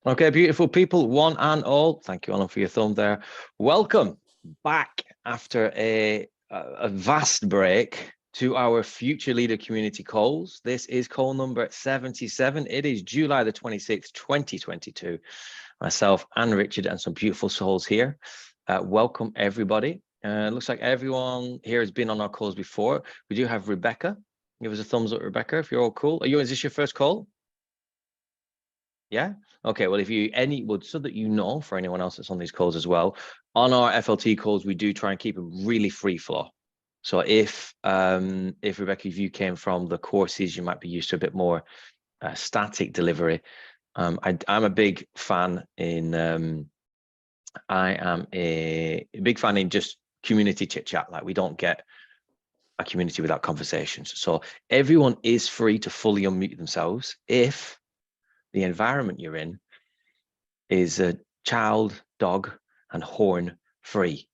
Okay, beautiful people, one and all. Thank you, Alan, for your thumb there. Welcome back after a vast break to our Future Leader Community calls. This is call number 77. It is July the 26th, 2022. Myself and Richard and some beautiful souls here. Welcome, everybody. Looks like everyone here has been on our calls before. We do have Rebecca. Give us a thumbs up, Rebecca, if you're all cool. Is this your first call? Yeah. Okay. Well, so that you know, for anyone else that's on these calls as well, on our FLT calls, we do try and keep them really free flow. So if Rebecca, if you came from the courses, you might be used to a bit more static delivery. I'm a big fan in. I am a big fan in just community chit chat. Like, we don't get a community without conversations. So everyone is free to fully unmute themselves if the environment you're in is a child, dog, and horn free.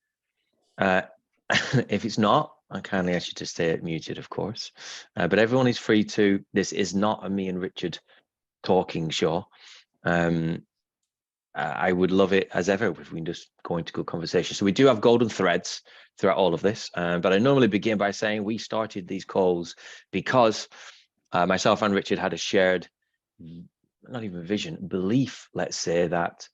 If it's not, I kindly ask you to stay muted, of course. But everyone is free to. This is not a me and Richard talking show. I would love it as ever if we can just go into good conversation. So we do have golden threads throughout all of this. But I normally begin by saying we started these calls because myself and Richard had a shared, not even vision, belief, let's say, that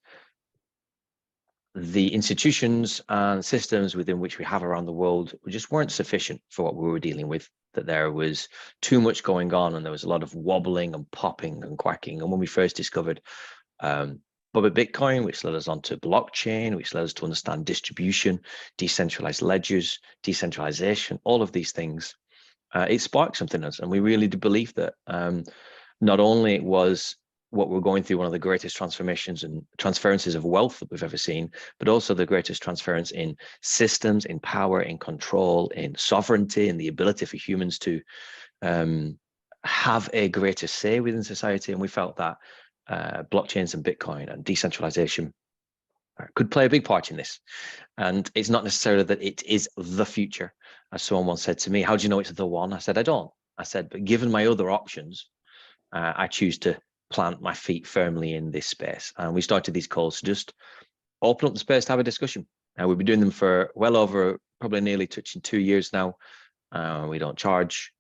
the institutions and systems within which we have around the world just weren't sufficient for what we were dealing with, that there was too much going on and there was a lot of wobbling and popping and quacking. And when we first discovered Bitcoin, which led us on to blockchain, which led us to understand distribution, decentralized ledgers, decentralization, all of these things, it sparked something in us. And we really do believe that not only was what we're going through one of the greatest transformations and transferences of wealth that we've ever seen, but also the greatest transference in systems, in power, in control, in sovereignty, and the ability for humans to have a greater say within society. And we felt that blockchains and Bitcoin and decentralization could play a big part in this. And it's not necessarily that it is the future. As someone once said to me, how do you know it's the one? I said, I don't. I said, but given my other options, I choose to plant my feet firmly in this space. And we started these calls to just open up the space to have a discussion. We've been doing them for well over, probably nearly touching 2 years now. We don't charge.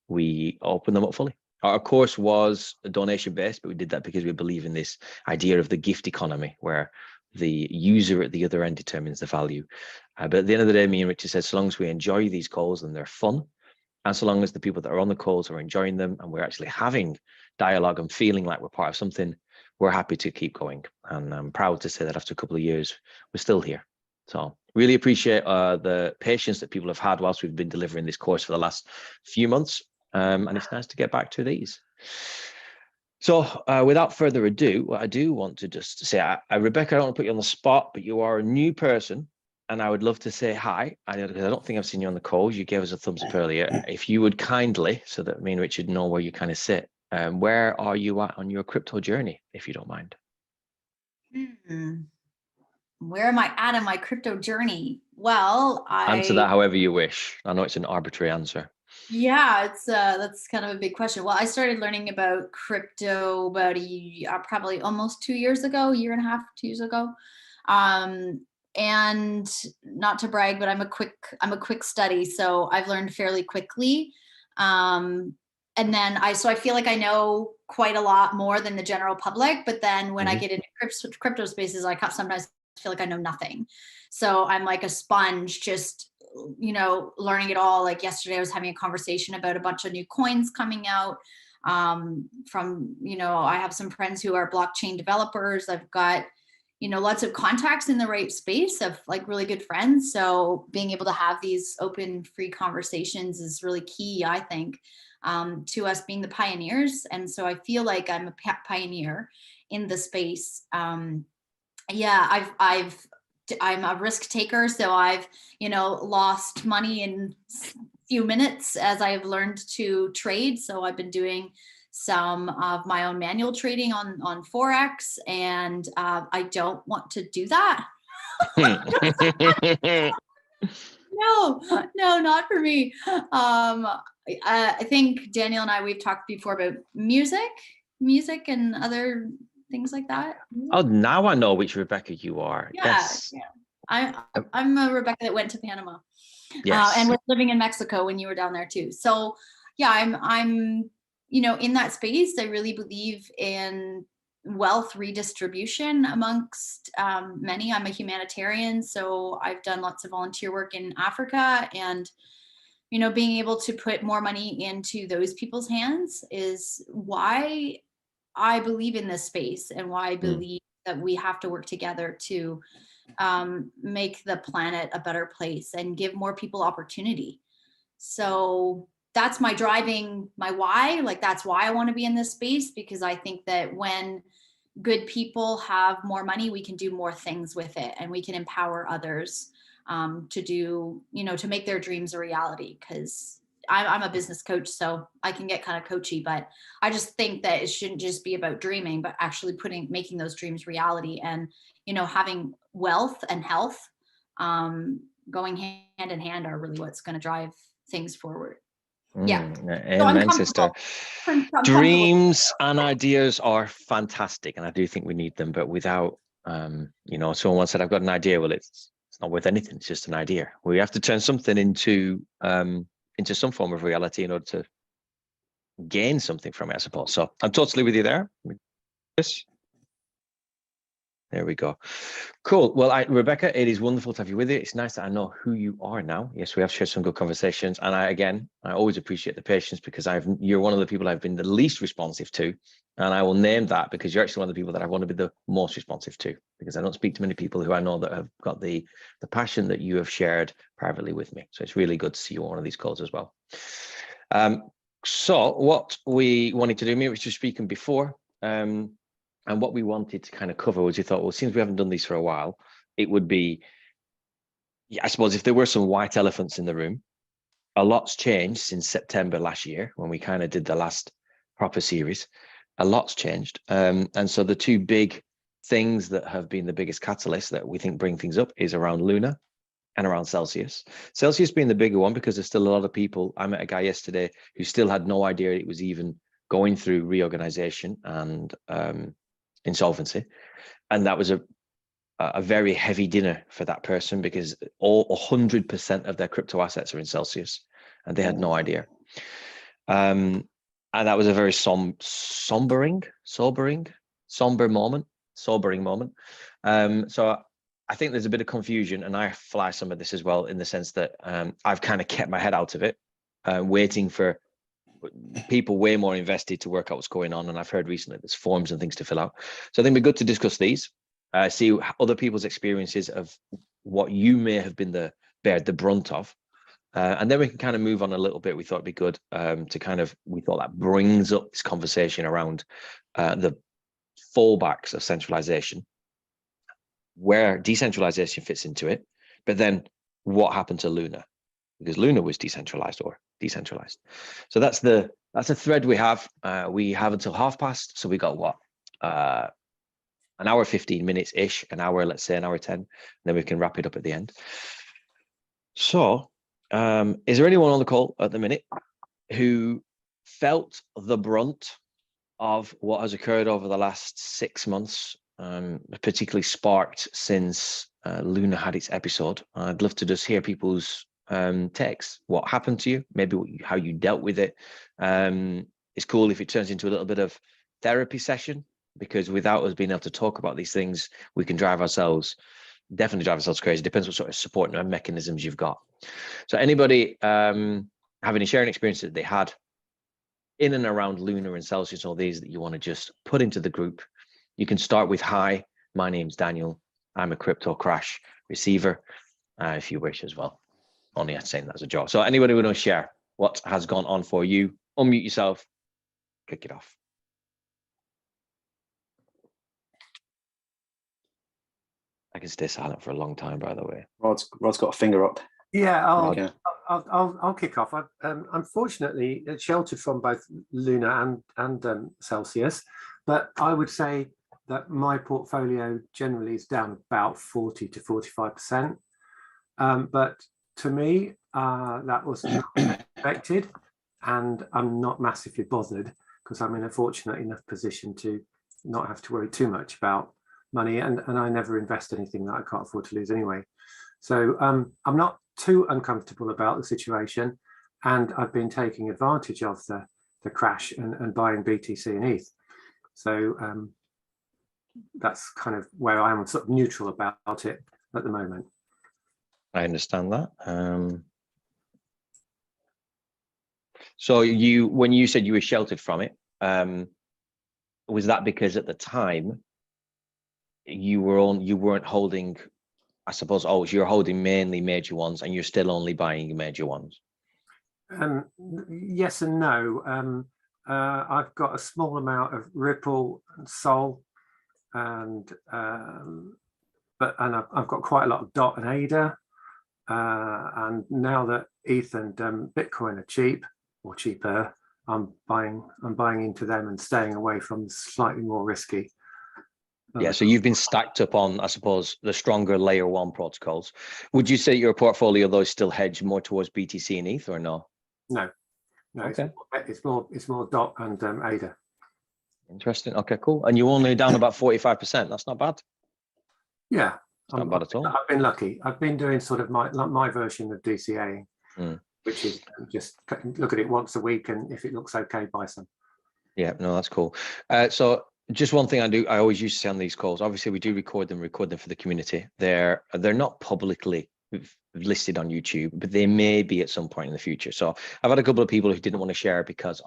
We open them up fully. Our course was donation based, but we did that because we believe in this idea of the gift economy, where the user at the other end determines the value. But at the end of the day, me and Richard said, so long as we enjoy these calls and they're fun, and so long as the people that are on the calls are enjoying them and we're actually having dialogue and feeling like we're part of something, we're happy to keep going. And I'm proud to say that after a couple of years, we're still here. So really appreciate the patience that people have had whilst we've been delivering this course for the last few months. And it's nice to get back to these. So without further ado, what I do want to just say, Rebecca, I don't want to put you on the spot, but you are a new person. And I would love to say hi. Because I don't think I've seen you on the calls. You gave us a thumbs up earlier. If you would kindly, so that me and Richard know where you kind of sit, where are you at on your crypto journey, if you don't mind? Where am I at on my crypto journey? Well, answer that however you wish. I know it's an arbitrary answer. Yeah, it's that's kind of a big question. Well, I started learning about crypto about probably almost 2 years ago, year and a half, 2 years ago. And not to brag, but I'm a quick study, so I've learned fairly quickly. And then I feel like I know quite a lot more than the general public, but then when I get into crypto spaces, I sometimes feel like I know nothing. So I'm like a sponge, just learning it all. Like yesterday I was having a conversation about a bunch of new coins coming out from I have some friends who are blockchain developers. I've got lots of contacts in the right space of like really good friends. So being able to have these open, free conversations is really key, I think, to us being the pioneers. And so I feel like I'm a pioneer in the space. Yeah, I'm a risk taker. So I've, lost money in a few minutes as I've learned to trade. So I've been doing some of my own manual trading on Forex, and I don't want to do that. No, not for me. I think Daniel and I, we've talked before about music and other things like that. Oh, now I know which Rebecca you are. Yeah, Yes. yeah. I'm a Rebecca that went to Panama, Yes. and was living in Mexico when you were down there too. So yeah, I'm in that space. I really believe in wealth redistribution amongst many. I'm a humanitarian, so I've done lots of volunteer work in Africa, and being able to put more money into those people's hands is why I believe in this space, and why I believe that we have to work together to make the planet a better place and give more people opportunity. So that's my why. Like, that's why I want to be in this space, because I think that when good people have more money, we can do more things with it, and we can empower others to do, to make their dreams a reality. Because I'm a business coach, so I can get kind of coachy, but I just think that it shouldn't just be about dreaming, but actually making those dreams reality. And, having wealth and health going hand in hand are really what's going to drive things forward. Yeah. Amen, sister. I'm Dreams and ideas are fantastic, and I do think we need them, but without, someone once said, I've got an idea. Well, it's not worth anything. It's just an idea. We have to turn something into some form of reality in order to gain something from it, I suppose. So I'm totally with you there. Yes. There we go. Cool. Well, Rebecca, it is wonderful to have you with it. It's nice that I know who you are now. Yes, we have shared some good conversations. And I always appreciate the patience, because you're one of the people I've been the least responsive to. And I will name that because you're actually one of the people that I want to be the most responsive to, because I don't speak to many people who I know that have got the passion that you have shared privately with me. So it's really good to see you on one of these calls as well. So what we wanted to do, me was just speaking before, and what we wanted to kind of cover was, you thought, well, since we haven't done these for a while, it would be, I suppose, if there were some white elephants in the room, a lot's changed since September last year when we kind of did the last proper series. A lot's changed. And so the two big things that have been the biggest catalyst that we think bring things up is around Luna and around Celsius. Celsius being the bigger one, because there's still a lot of people. I met a guy yesterday who still had no idea it was even going through reorganization and insolvency, and that was a very heavy dinner for that person, because all 100% of their crypto assets are in Celsius, and they had no idea. And that was a very sobering moment. So I think there's a bit of confusion, and I fly some of this as well, in the sense that I've kind of kept my head out of it, waiting for people way more invested to work out what's going on. And I've heard recently there's forms and things to fill out. So I think we're good to discuss these, see other people's experiences of what you may have been bear the brunt of. And then we can kind of move on a little bit. We thought it'd be good we thought that brings up this conversation around the fallbacks of centralization, where decentralization fits into it, but then what happened to Luna, because Luna was decentralized. So that's a thread we have. We have until past, so we got what, an hour 15 minutes ish, an hour, let's say an hour 10, and then we can wrap it up at the end. So is there anyone on the call at the minute who felt the brunt of what has occurred over the last 6 months, particularly sparked since Luna had its episode? I'd love to just hear people's takes. What happened to you, maybe how you dealt with it. It's cool if it turns into a little bit of therapy session, because without us being able to talk about these things, we can definitely drive ourselves crazy. Depends what sort of support mechanisms you've got. So anybody have any sharing experiences that they had in and around Luna and Celsius, or these that you want to just put into the group? You can start with, hi, my name's Daniel, I'm a crypto crash receiver, if you wish as well. Only I'm saying that as a joke. So anybody want to share what has gone on for you? Unmute yourself, kick it off. I can stay silent for a long time, by the way. Rod's got a finger up. Yeah, I'll kick off. Unfortunately, it's sheltered from both Luna and Celsius, but I would say that my portfolio generally is down about 40 to 45%. But to me, that was not expected, and I'm not massively bothered, because I'm in a fortunate enough position to, not have to worry too much about money, and I never invest anything that I can't afford to lose anyway. So I'm not too uncomfortable about the situation, and I've been taking advantage of the crash and buying BTC and ETH. So that's kind of where I am, sort of neutral about it at the moment. I understand that. So when you said you were sheltered from it, was that because at the time you weren't holding, I suppose, you're holding mainly major ones and you're still only buying major ones? Yes and no. I've got a small amount of Ripple and Sol, and I've got quite a lot of DOT and ADA. And now that ETH and Bitcoin are cheap or cheaper, I'm buying into them and staying away from slightly more risky. Yeah, so you've been stacked up on, I suppose, the stronger layer 1 protocols. Would you say your portfolio though is still hedged more towards BTC and ETH or no? No, okay. It's more DOT and ADA. Interesting. Okay, cool. And you're only down about 45%. That's not bad. Yeah, it's not bad at all. I've been lucky. I've been doing sort of my version of DCA, which is just look at it once a week, and if it looks okay, buy some. Yeah, no, that's cool. So just one thing I always used to say on these calls, obviously we do record them for the community. They're not publicly listed on YouTube, but they may be at some point in the future. So I've had a couple of people who didn't want to share because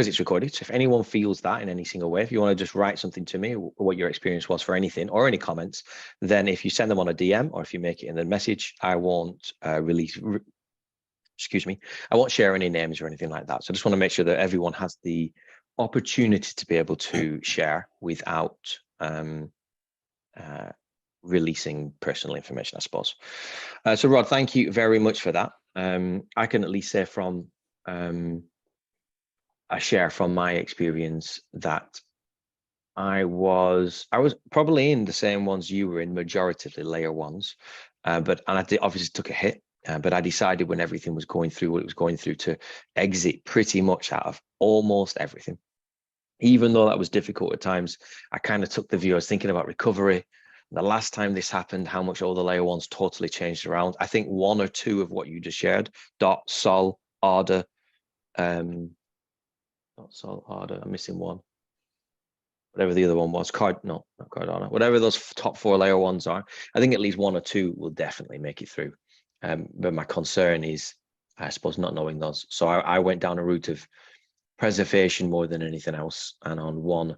it's recorded. So if anyone feels that in any single way, if you want to just write something to me, what your experience was for anything or any comments, then if you send them on a DM or if you make it in the message, I won't I won't share any names or anything like that. So I just want to make sure that everyone has the opportunity to be able to share without releasing personal information, I suppose. So Rod, thank you very much for that. I can at least say from I share from my experience that I was probably in the same ones you were in, majoritively layer 1s, and I obviously took a hit, but I decided when everything was going through what it was going through to exit pretty much out of almost everything. Even though that was difficult at times, I kind of took the view, I was thinking about recovery. The last time this happened, how much all the layer 1s totally changed around. I think 1 or 2 of what you just shared, DOT, Sol, ADA, not Sol, ADA, I'm missing one. Whatever the other one was, not Cardano, whatever those top 4 layer 1s are, I think at least 1 or 2 will definitely make it through. But my concern is, I suppose, not knowing those. So I went down a route of preservation more than anything else. And on one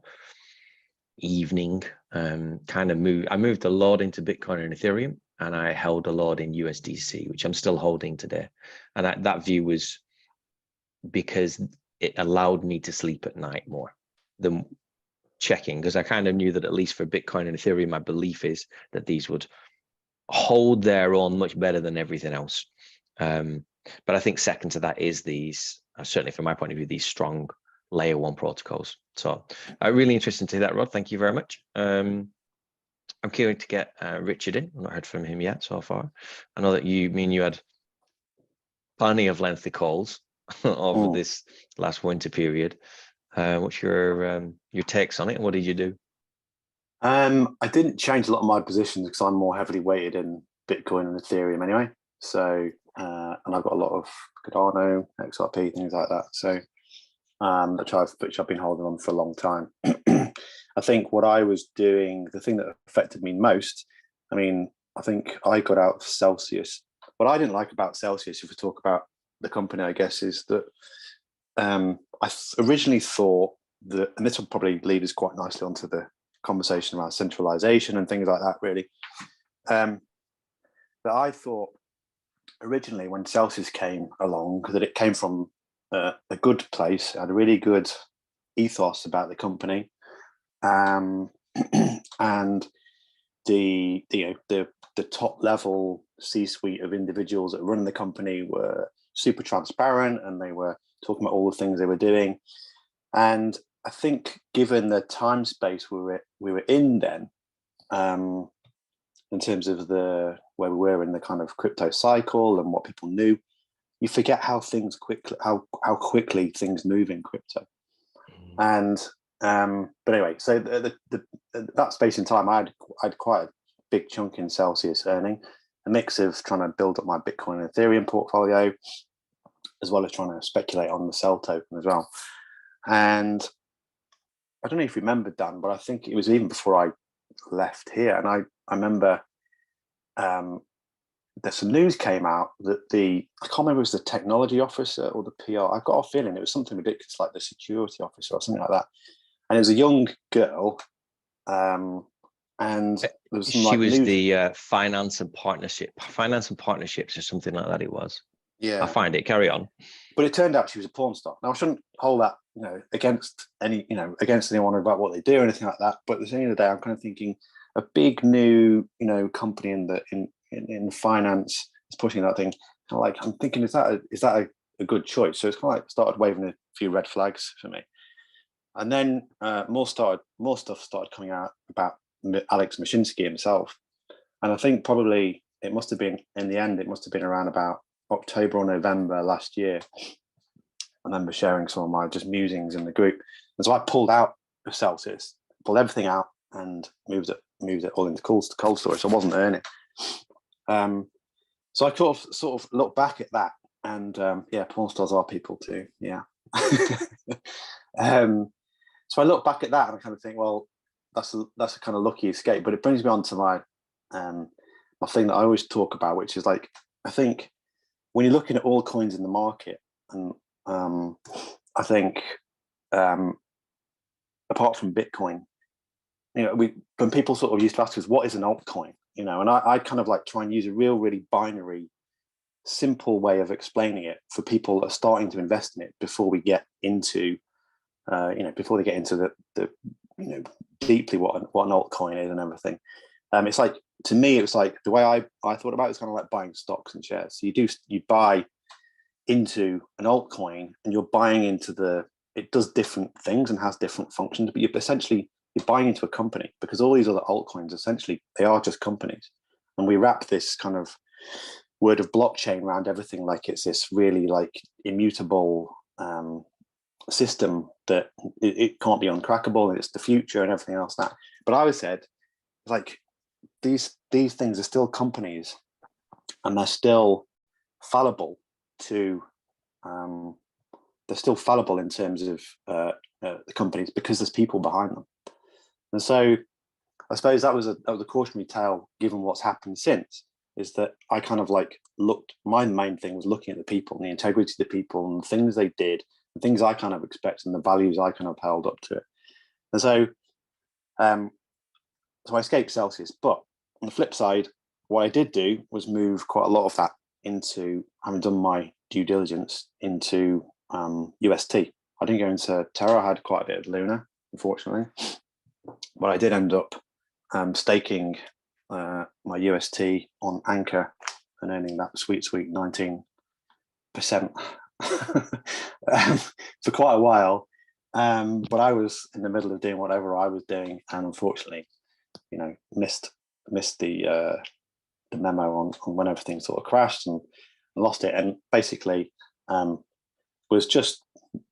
evening, I moved a lot into Bitcoin and Ethereum, and I held a lot in USDC, which I'm still holding today. And that view was because it allowed me to sleep at night more than checking, because I kind of knew that at least for Bitcoin and Ethereum, my belief is that these would hold their own much better than everything else. But I think second to that is these, certainly from my point of view, these strong layer 1 protocols. So really interesting to hear that, Rod. Thank you very much. I'm curious to get Richard in. I've not heard from him yet so far. I know that you had plenty of lengthy calls over this last winter period. What's your takes on it, and what did you do? I didn't change a lot of my positions because I'm more heavily weighted in Bitcoin and Ethereum anyway. So, and I've got a lot of Cardano, XRP, things like that. So, which I've been holding on for a long time. I think what I was doing, the thing that affected me most, I think I got out of Celsius. What I didn't like about Celsius, if we talk about the company, I guess, is that I originally thought that, and this will probably lead us quite nicely onto the conversation around centralization and things like that, really. That I thought originally when Celsius came along, that it came from a good place, it had a really good ethos about the company, and the top level C-suite of individuals that run the company were super transparent, and they were talking about all the things they were doing. And I think given the time space we were in then, in terms of where we were in the kind of crypto cycle and what people knew, you forget how quickly things move in crypto. And but anyway, so that space in time, I had quite a big chunk in Celsius earning, a mix of trying to build up my Bitcoin and Ethereum portfolio, as well as trying to speculate on the Cell token as well. And I don't know if you remember, Dan, but I think it was even before I left here, and I remember that some news came out that I can't remember if it was the technology officer or the PR. I've got a feeling it was something ridiculous like the security officer or something like that. And it was a young girl, and there was some, she was the finance and partnerships or something like that. It was. Yeah, I find it. Carry on. But it turned out she was a porn star. Now I shouldn't hold that, against anyone about what they do or anything like that. But at the end of the day, I'm kind of thinking a big new, company in finance is pushing that thing. I'm thinking, is that a good choice? So it's kind of like started waving a few red flags for me. And then more stuff started coming out about Alex Mashinsky himself. And I think probably it must have been, in the end, it must have been around about October or November last year. I remember sharing some of my just musings in the group. And so I pulled out of Celsius, pulled everything out and moved it all into cold storage. So I wasn't earning. So I sort of look back at that and porn stars are people too. Yeah. So I look back at that and I kind of think, well, that's a kind of lucky escape. But it brings me on to my thing that I always talk about, which is like, I think when you're looking at all coins in the market, and I think apart from Bitcoin, when people sort of used to ask us, what is an altcoin? And I kind of like try and use a really binary, simple way of explaining it for people that are starting to invest in it before we get into, before they get into the deeply what an altcoin is and everything. It's like, to me, it was like the way I thought about it is kind of like buying stocks and shares. So you buy into an altcoin and you're buying into it does different things and has different functions, but you're buying into a company, because all these other altcoins, essentially, they are just companies. And we wrap this kind of word of blockchain around everything like it's this really like immutable system that it can't be uncrackable and it's the future and everything else. But I always said, like, these things are still companies and they're still fallible to they're still fallible in terms of the companies, because there's people behind them. And so I suppose that was a cautionary tale, given what's happened since, is that I kind of like my main thing was looking at the people and the integrity of the people and the things they did, the things I kind of expect and the values I kind of held up to it. And so I escaped Celsius, but on the flip side, what I did do was move quite a lot of that into, having done my due diligence, into UST. I didn't go into Terra. I had quite a bit of Luna, unfortunately, but I did end up staking my UST on Anchor and earning that sweet 19% for quite a while. But I was in the middle of doing whatever I was doing, and unfortunately, missed the memo on when everything sort of crashed and lost it, and basically was just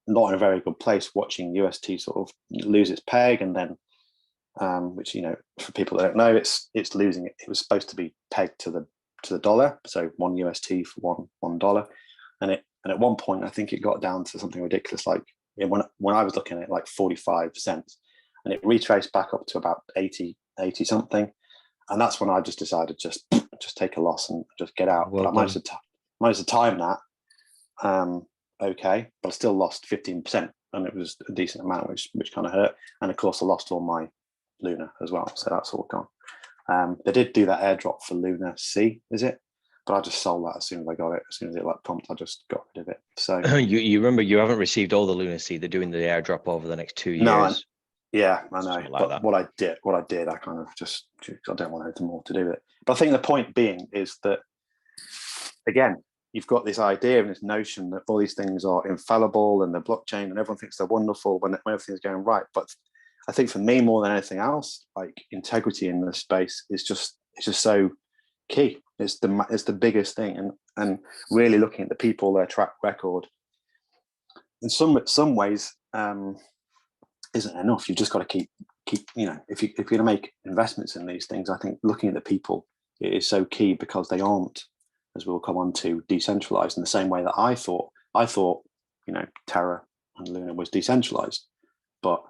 not in a very good place, watching UST sort of lose its peg, and then which, for people that don't know, it's losing it. It was supposed to be pegged to the dollar, so $1 UST for $1, and at one point I think it got down to something ridiculous, like when I was looking at it, like 45 cents, and it retraced back up to about 80 something, and that's when I just decided just take a loss and just get out. But I managed to time that okay, but I still lost 15%, and it was a decent amount, which kind of hurt. And of course I lost all my Luna as well, so that's all gone. They did do that airdrop for Luna C, is it? But I just sold that as soon as I got it. As soon as it pumped, I just got rid of it. So you remember, you haven't received all the Luna C. They're doing the airdrop over the next 2 years. No, yeah, I know. Like but what I did, I kind of just, I don't want anything more to do with it. But I think the point being is that, again, you've got this idea and this notion that all these things are infallible and the blockchain and everyone thinks they're wonderful when everything's going right. But I think for me, more than anything else, like, integrity in this space is just so key. It's the biggest thing, and really looking at the people, their track record. In some ways, isn't enough. You've just got to keep, you know, if you're going to make investments in these things, I think looking at the people is so key, because they aren't, as we'll come on to, decentralized in the same way that I thought, you know, Terra and Luna was decentralized. But,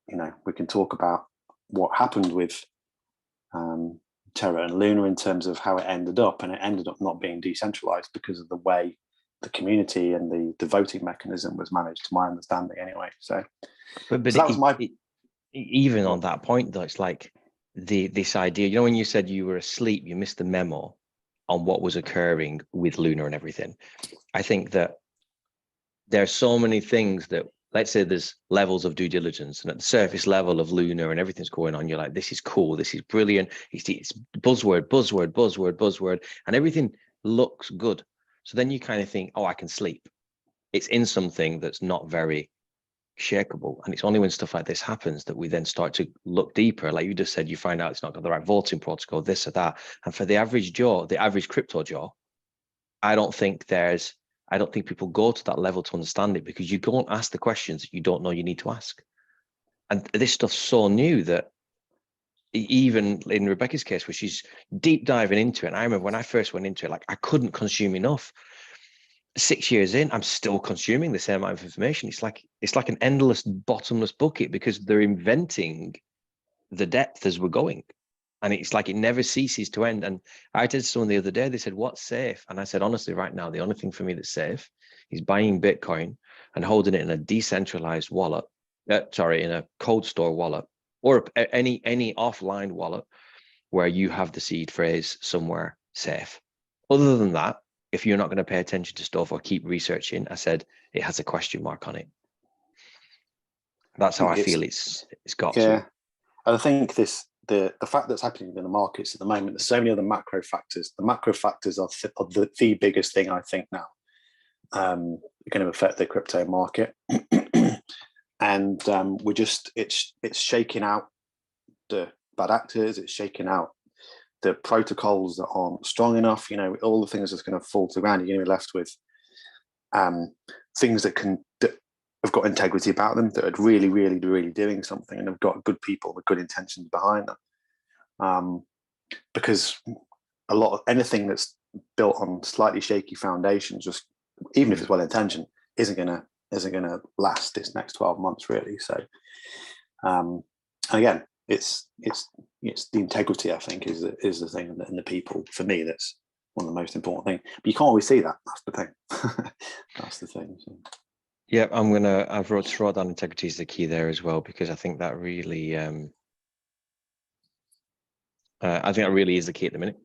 you know, we can talk about what happened with Terra and Luna in terms of how it ended up, and it ended up not being decentralized because of the way the community and the voting mechanism was managed, to my understanding anyway. So, but so that was my... even on that point though, it's like this idea, you know, when you said you were asleep, you missed the memo on what was occurring with Luna and everything. I think that there's so many things that, let's say there's levels of due diligence, and at the surface level of Luna and everything's going on, you're like, this is cool, this is brilliant, it's buzzword, and everything looks good. So then you kind of think, oh, I can sleep. It's in something that's not very shakeable. And it's only when stuff like this happens that we then start to look deeper. Like you just said, you find out it's not got the right voting protocol, this or that. And for the average Joe, the average crypto Joe, I don't think people go to that level to understand it, because you don't ask the questions that you don't know you need to ask. And this stuff's so new that even in Rebecca's case, where she's deep diving into it, and I remember when I first went into it, like I couldn't consume enough. 6 years in, I'm still consuming the same amount of information. It's like an endless, bottomless bucket, because they're inventing the depth as we're going. And it's like it never ceases to end. And I did someone the other day, they said, what's safe? And I said, honestly, right now, the only thing for me that's safe is buying Bitcoin and holding it in a decentralized wallet, in a cold store wallet, or any offline wallet where you have the seed phrase somewhere safe. Other than that, if you're not going to pay attention to stuff or keep researching, I said, it has a question mark on it. That's how I feel it's got to. And I think the fact that's happening in the markets at the moment, there's so many other macro factors. The macro factors are the biggest thing, I think, now going to affect the crypto market. And it's shaking out the bad actors, it's shaking out the protocols that aren't strong enough, you know, all the things that's going to fall to the ground. You're going to be left with things that have got integrity about them, that are really, really, really doing something, and have got good people with good intentions behind them. Because a lot of anything that's built on slightly shaky foundations, just even if it's well intentioned, isn't gonna last this next 12 months really. So again, it's the integrity, I think, is the thing, and the people, for me, that's one of the most important things. But you can't always see that. That's the thing. That's the thing. So. Yeah, I've wrote down integrity is the key there as well, because I think that really is the key at the minute.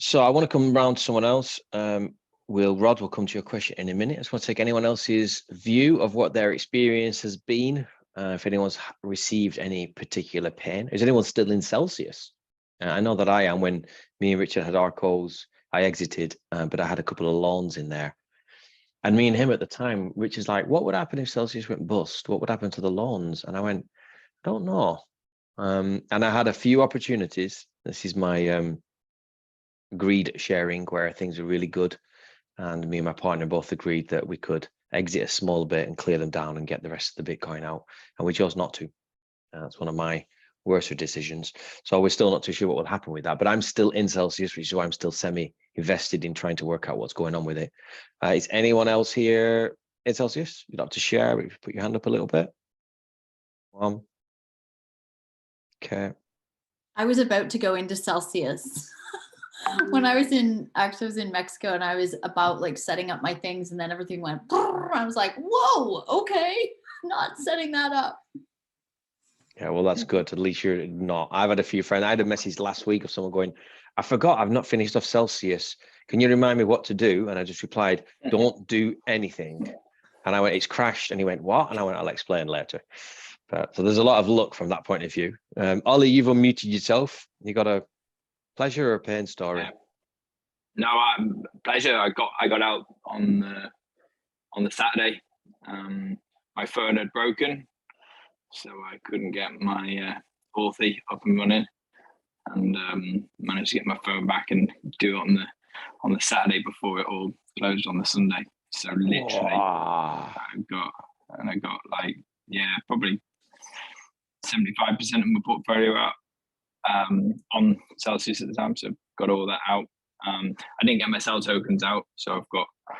So I want to come around to someone else. Rod, we'll come to your question in a minute. I just want to take anyone else's view of what their experience has been. If anyone's received any particular pain. Is anyone still in Celsius? I know that I am. When me and Richard had our calls, I exited, but I had a couple of lawns in there. And me and him at the time, Richard's like, what would happen if Celsius went bust? What would happen to the lawns? And I went, I don't know. And I had a few opportunities. This is my greed sharing, where things are really good. And me and my partner both agreed that we could exit a small bit and clear them down and get the rest of the Bitcoin out. And we chose not to. That's one of my worser decisions. So we're still not too sure what will happen with that. But I'm still in Celsius, which is why I'm still semi-invested in trying to work out what's going on with it. Is anyone else here in Celsius? You'd like to share? If you put your hand up a little bit. Okay. I was about to go into Celsius. When I was in Mexico, and I was about like setting up my things, and then everything went, I was like, whoa, okay, not setting that up. Yeah, well, that's good. At least you're not. I've had a few friends. I had a message last week of someone going, I forgot, I've not finished off Celsius. Can you remind me what to do? And I just replied, don't do anything. And I went, it's crashed. And he went, what? And I went, I'll explain later. So there's a lot of luck from that point of view. Ollie, you've unmuted yourself. You got a pleasure or a pain story? No, pleasure. I got out on the Saturday. My phone had broken, so I couldn't get my Authy up and running, and managed to get my phone back and do it on the Saturday before it all closed on the Sunday. So literally, I got like 75% of my portfolio out on Celsius at the time, so got all that out. I didn't get my cell tokens out, so I've got a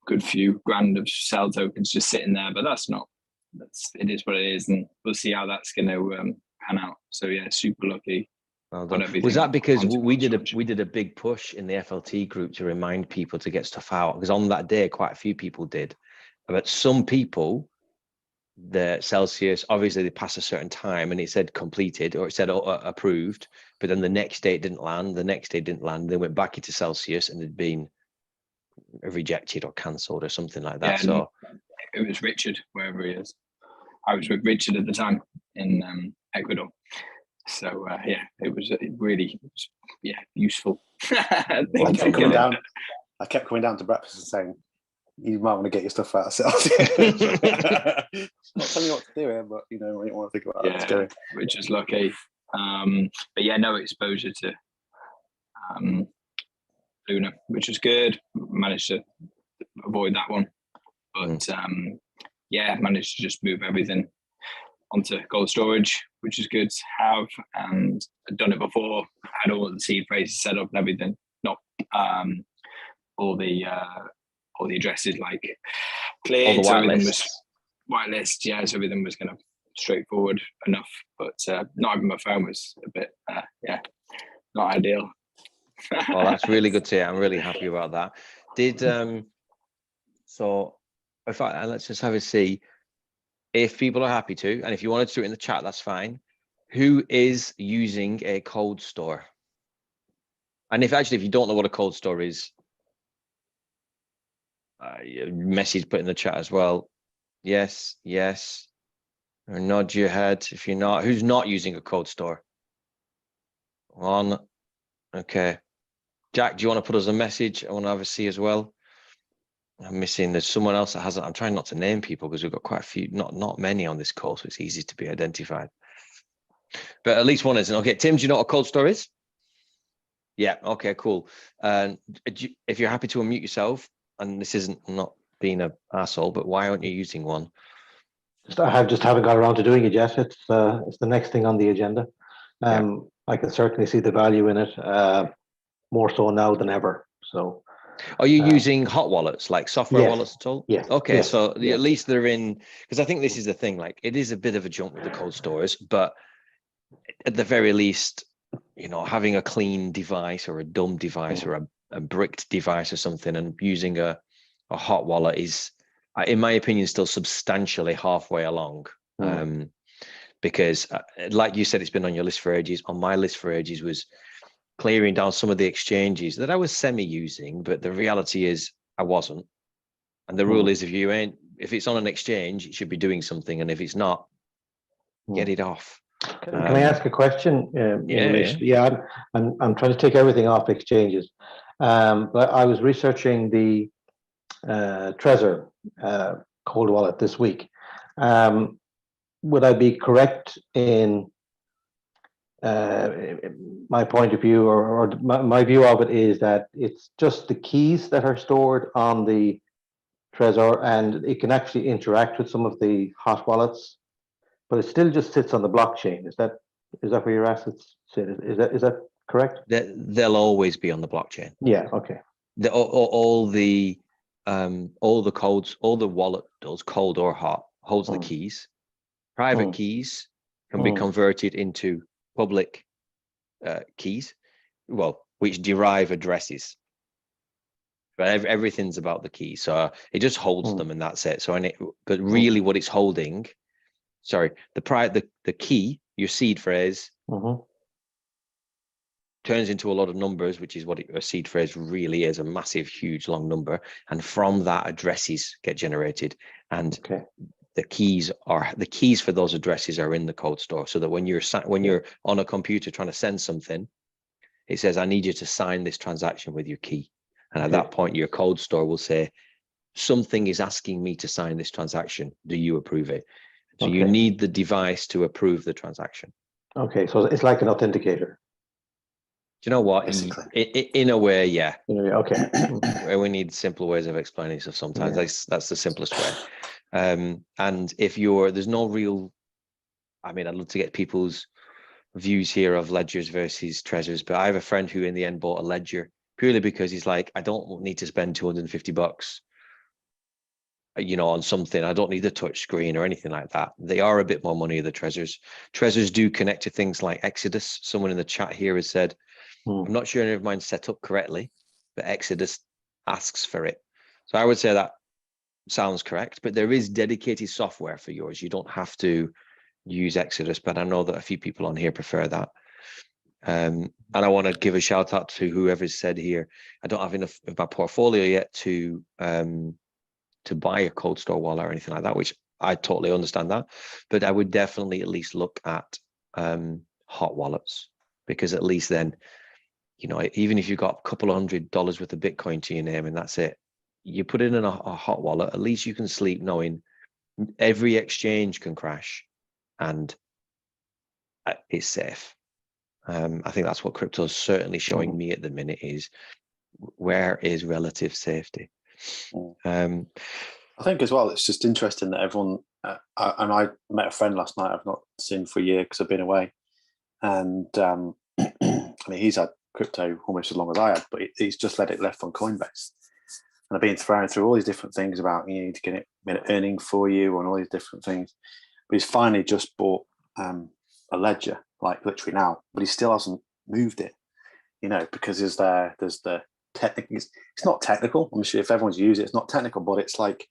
good few grand of cell tokens just sitting there, but it is what it is, and we'll see how that's going to pan out. So yeah, super lucky. Well done. Was that because we did a big push in the FLT group to remind people to get stuff out? Because on that day, quite a few people did, but some people, the Celsius, obviously they passed a certain time and it said completed or it said approved, but then the next day it didn't land. The next day it didn't land. They went back into Celsius and had been rejected or cancelled or something like that. Yeah, so it was Richard, wherever he is. I was with Richard at the time in Ecuador. So yeah, it was really useful. I kept coming down to breakfast and saying, you might want to get your stuff out of Celsius. Not telling you what to do here, but you know, you want to think about it. Yeah, which is lucky. But yeah, no exposure to Luna, which is good. Managed to avoid that one, but yeah, managed to just move everything onto cold storage, which is good to have. And I'd done it before, had all the seed phrases set up and everything. Not all the addresses like cleared. All the whitelist, yeah, so everything was kind of straightforward enough, but not having my phone was a bit not ideal. Well, that's really good to hear. I'm really happy about that. Did so if let's just have a see if people are happy to, and if you wanted to do it in the chat, that's fine. Who is using a cold store? And if you don't know what a cold store is, message put in the chat as well. Yes, or nod your head if you're not. Who's not using a cold store? One. Okay. Jack, do you want to put us a message? I want to have a see as well. I'm missing. There's someone else that hasn't. I'm trying not to name people because we've got quite a few, not many on this call, so it's easy to be identified. But at least one isn't. Okay, Tim, do you know what a cold store is? Yeah. Okay. Cool. And if you're happy to unmute yourself, and this isn't not being an asshole, but why aren't you using one? I haven't got around to doing it yet. It's the next thing on the agenda. I can certainly see the value in it, more so now than ever. So, are you using hot wallets, like software wallets at all? Yes. Okay, yes. so at least they're in, because I think this is the thing. Like, it is a bit of a jump with the cold stores, but at the very least, you know, having a clean device or a dumb device or a bricked device or something, and using a hot wallet is, in my opinion, still substantially halfway along. Because like you said, it's been on your list for ages. On my list for ages was clearing down some of the exchanges that I was semi-using, but the reality is I wasn't. And the rule is, if it's on an exchange, it should be doing something, and if it's not, get it off. Can I ask a question? I'm trying to take everything off exchanges, but I was researching the Trezor cold wallet this week. Would I be correct in my point of view, or my view of it is that it's just the keys that are stored on the Trezor, and it can actually interact with some of the hot wallets, but it still just sits on the blockchain. Is that where your assets sit? Is that correct? They'll always be on the blockchain. Yeah. Okay. All the codes, all the wallet does, cold or hot, holds the keys. Private keys can be converted into public keys, which derive addresses. But everything's about the key, so it just holds them, and that's it. So, but really, what it's holding, the key, your seed phrase, turns into a lot of numbers, which is what a seed phrase really is, a massive, huge, long number, and from that, addresses get generated, and the keys for those addresses are in the cold store, so that when you're on a computer trying to send something, it says, I need you to sign this transaction with your key. And at that point, your cold store will say, something is asking me to sign this transaction. Do you approve it? So you need the device to approve the transaction. Okay, so it's like an authenticator. Do you know what? In a way, yeah. Okay. We need simple ways of explaining stuff sometimes. That's the simplest way. And if there's no real I mean, I'd love to get people's views here of ledgers versus treasures, but I have a friend who in the end bought a ledger purely because he's like, I don't need to spend $250, on something. I don't need a touch screen or anything like that. They are a bit more money, the treasures. Treasures do connect to things like Exodus. Someone in the chat here has said, I'm not sure any of mine's set up correctly, but Exodus asks for it. So I would say that sounds correct, but there is dedicated software for yours. You don't have to use Exodus, but I know that a few people on here prefer that. And I want to give a shout out to whoever's said here, I don't have enough of my portfolio yet to buy a cold store wallet or anything like that, which I totally understand that, but I would definitely at least look at hot wallets, because at least then, even if you've got a couple of $100 worth of Bitcoin to your name and that's it, you put it in a hot wallet, at least you can sleep knowing every exchange can crash and it's safe. I think that's what crypto is certainly showing me at the minute, is where is relative safety. I think as well, it's just interesting that everyone, and I met a friend last night I've not seen for a year because I've been away, and I mean, he's had crypto almost as long as I have, but he's just let it left on Coinbase. And I've been thrown through all these different things about you need to get it earning for you and all these different things. But he's finally just bought a ledger, like literally now, but he still hasn't moved it, because there's the technical. It's not technical. I'm sure if everyone's used it, it's not technical, but it's like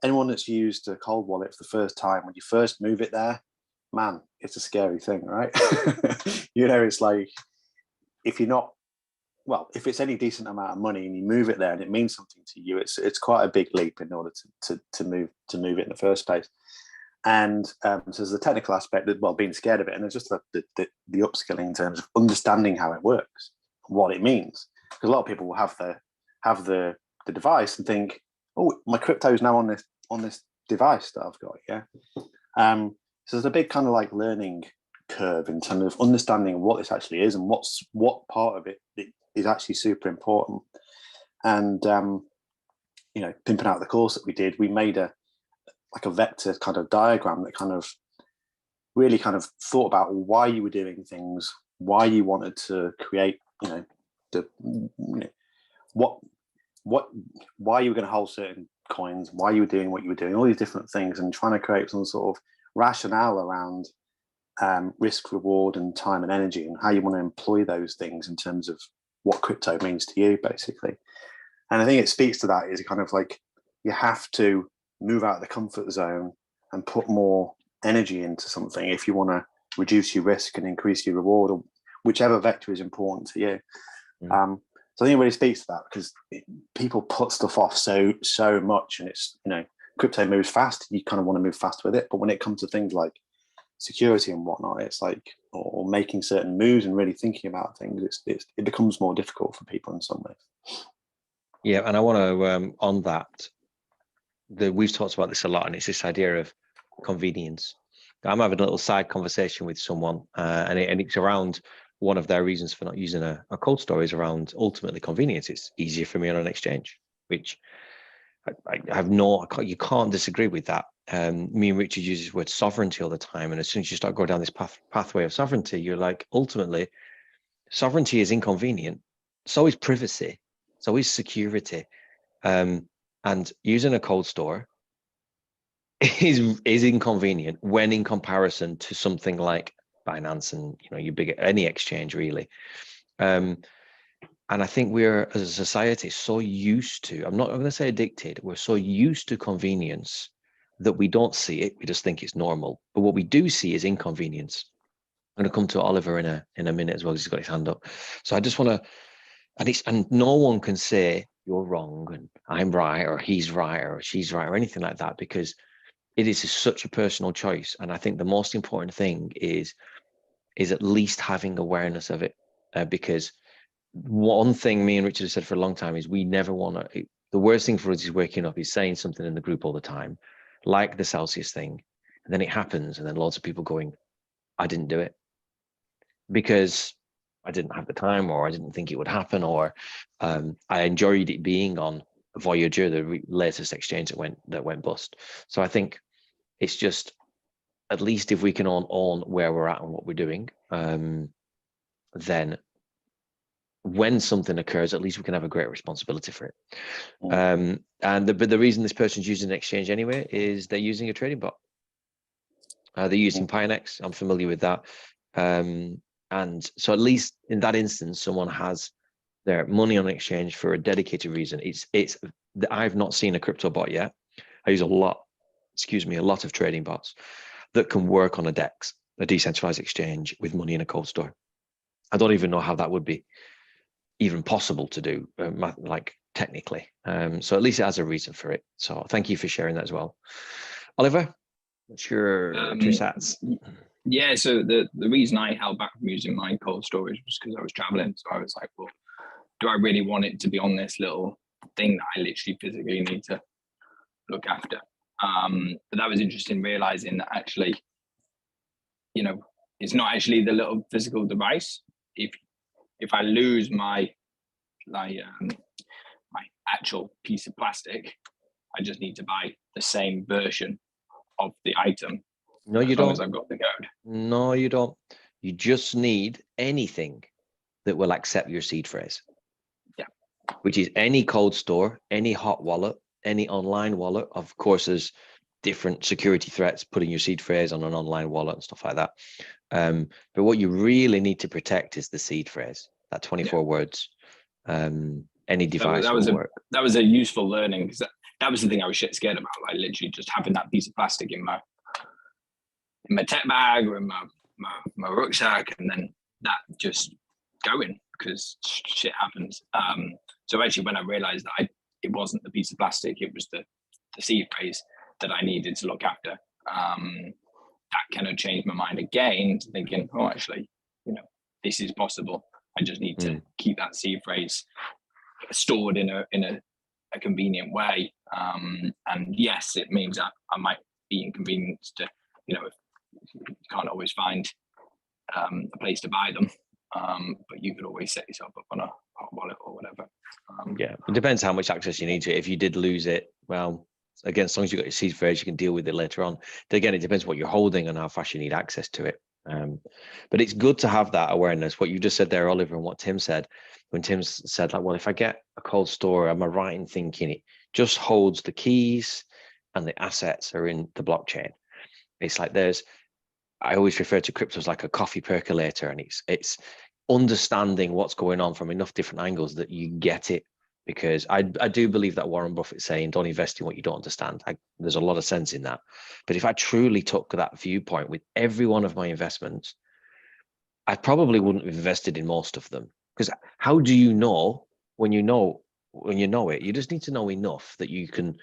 anyone that's used a cold wallet for the first time, when you first move it there, man, it's a scary thing, right? It's like if you're not, well, if it's any decent amount of money and you move it there and it means something to you, it's quite a big leap in order to move it in the first place. And so there's the technical aspect, well, being scared of it, and there's just the upskilling in terms of understanding how it works, what it means. Because a lot of people will have the device and think, oh, my crypto is now on this device that I've got, yeah. So there's a big kind of like learning curve in terms of understanding what this actually is and what part of it is actually super important. And pimping out the course that we did, we made a vector kind of diagram that kind of really kind of thought about why you were doing things, why you wanted to create, why you were going to hold certain coins, why you were doing what you were doing, all these different things, and trying to create some sort of rationale around risk, reward, and time and energy, and how you want to employ those things in terms of what crypto means to you, basically. And I think it speaks to that, is kind of like you have to move out of the comfort zone and put more energy into something if you want to reduce your risk and increase your reward, or whichever vector is important to you. So I think it really speaks to that, because people put stuff off so much, and it's, crypto moves fast. You kind of want to move fast with it. But when it comes to things like security and whatnot, it's like, or making certain moves and really thinking about things, it becomes more difficult for people in some ways. Yeah, and I want to, on that, we've talked about this a lot, and it's this idea of convenience. I'm having a little side conversation with someone, and it's around one of their reasons for not using a cold store is around ultimately convenience. It's easier for me on an exchange, which I have you can't disagree with that. Me and Richard uses the word sovereignty all the time, and as soon as you start going down this pathway of sovereignty, you're like, ultimately, sovereignty is inconvenient. So is privacy. So is security. And using a cold store is inconvenient when in comparison to something like Binance and your any exchange really. And I think we're, as a society, so used to, I'm not going to say addicted, we're so used to convenience that we don't see it. We just think it's normal. But what we do see is inconvenience. I'm going to come to Oliver in a minute as well, because he's got his hand up. So I just want to, and no one can say you're wrong and I'm right or he's right or she's right or anything like that, because it is such a personal choice. And I think the most important thing is at least having awareness of it, because one thing me and Richard have said for a long time is we never want to, the worst thing for us is waking up, is saying something in the group all the time, like the Celsius thing, and then it happens, and then lots of people going, I didn't do it because I didn't have the time, or I didn't think it would happen, or I enjoyed it being on Voyager, the latest exchange that went bust. So I think it's just at least if we can own where we're at and what we're doing, then when something occurs, at least we can have a great responsibility for it. But the reason this person's using an exchange anyway is they're using a trading bot. They're using Pionex. I'm familiar with that. And so at least in that instance, someone has their money on an exchange for a dedicated reason. I've not seen a crypto bot yet. I use a lot of trading bots that can work on a DEX, a decentralized exchange with money in a cold store. I don't even know how that would be even possible to do, like technically. So at least it has a reason for it. So thank you for sharing that as well. Oliver, what's your two sats? Yeah, so the reason I held back from using my cold storage was because I was traveling. So I was like, well, do I really want it to be on this little thing that I literally physically need to look after? But that was interesting, realizing that actually, you know, it's not actually the little physical device. If I lose my actual piece of plastic, I just need to buy the same version of the item. No, you don't. As I've got the code. No, you don't. You just need anything that will accept your seed phrase. Yeah. Which is any cold store, any hot wallet, any online wallet. Of course, there's different security threats putting your seed phrase on an online wallet and stuff like that. But what you really need to protect is the seed phrase, that 24 words. Any device will work. That was a useful learning, because that was the thing I was shit scared about. Like literally just having that piece of plastic in my tech bag or in my rucksack, and then that just going because shit happens. So actually, when I realized that it wasn't the piece of plastic, it was the seed phrase that I needed to look after. That kind of changed my mind again to thinking, oh, actually, you know, this is possible. I just need to keep that seed phrase stored in a convenient way. And yes, it means that I might be inconvenienced to, you know, you can't always find a place to buy them, but you could always set yourself up on a hot wallet or whatever. Yeah, it depends how much access you need to it. If you did lose it, well, again, as long as you've got your seed phrase, you can deal with it later on. But again, it depends what you're holding and how fast you need access to it. But it's good to have that awareness. What you just said there, Oliver, and what Tim said, when Tim said, like, well, if I get a cold store, am I right in thinking it just holds the keys and the assets are in the blockchain? It's like I always refer to crypto as like a coffee percolator, and it's understanding what's going on from enough different angles that you get it. Because I do believe that Warren Buffett saying, don't invest in what you don't understand. There's a lot of sense in that. But if I truly took that viewpoint with every one of my investments, I probably wouldn't have invested in most of them. Because how do you know when you know it? You just need to know enough that you can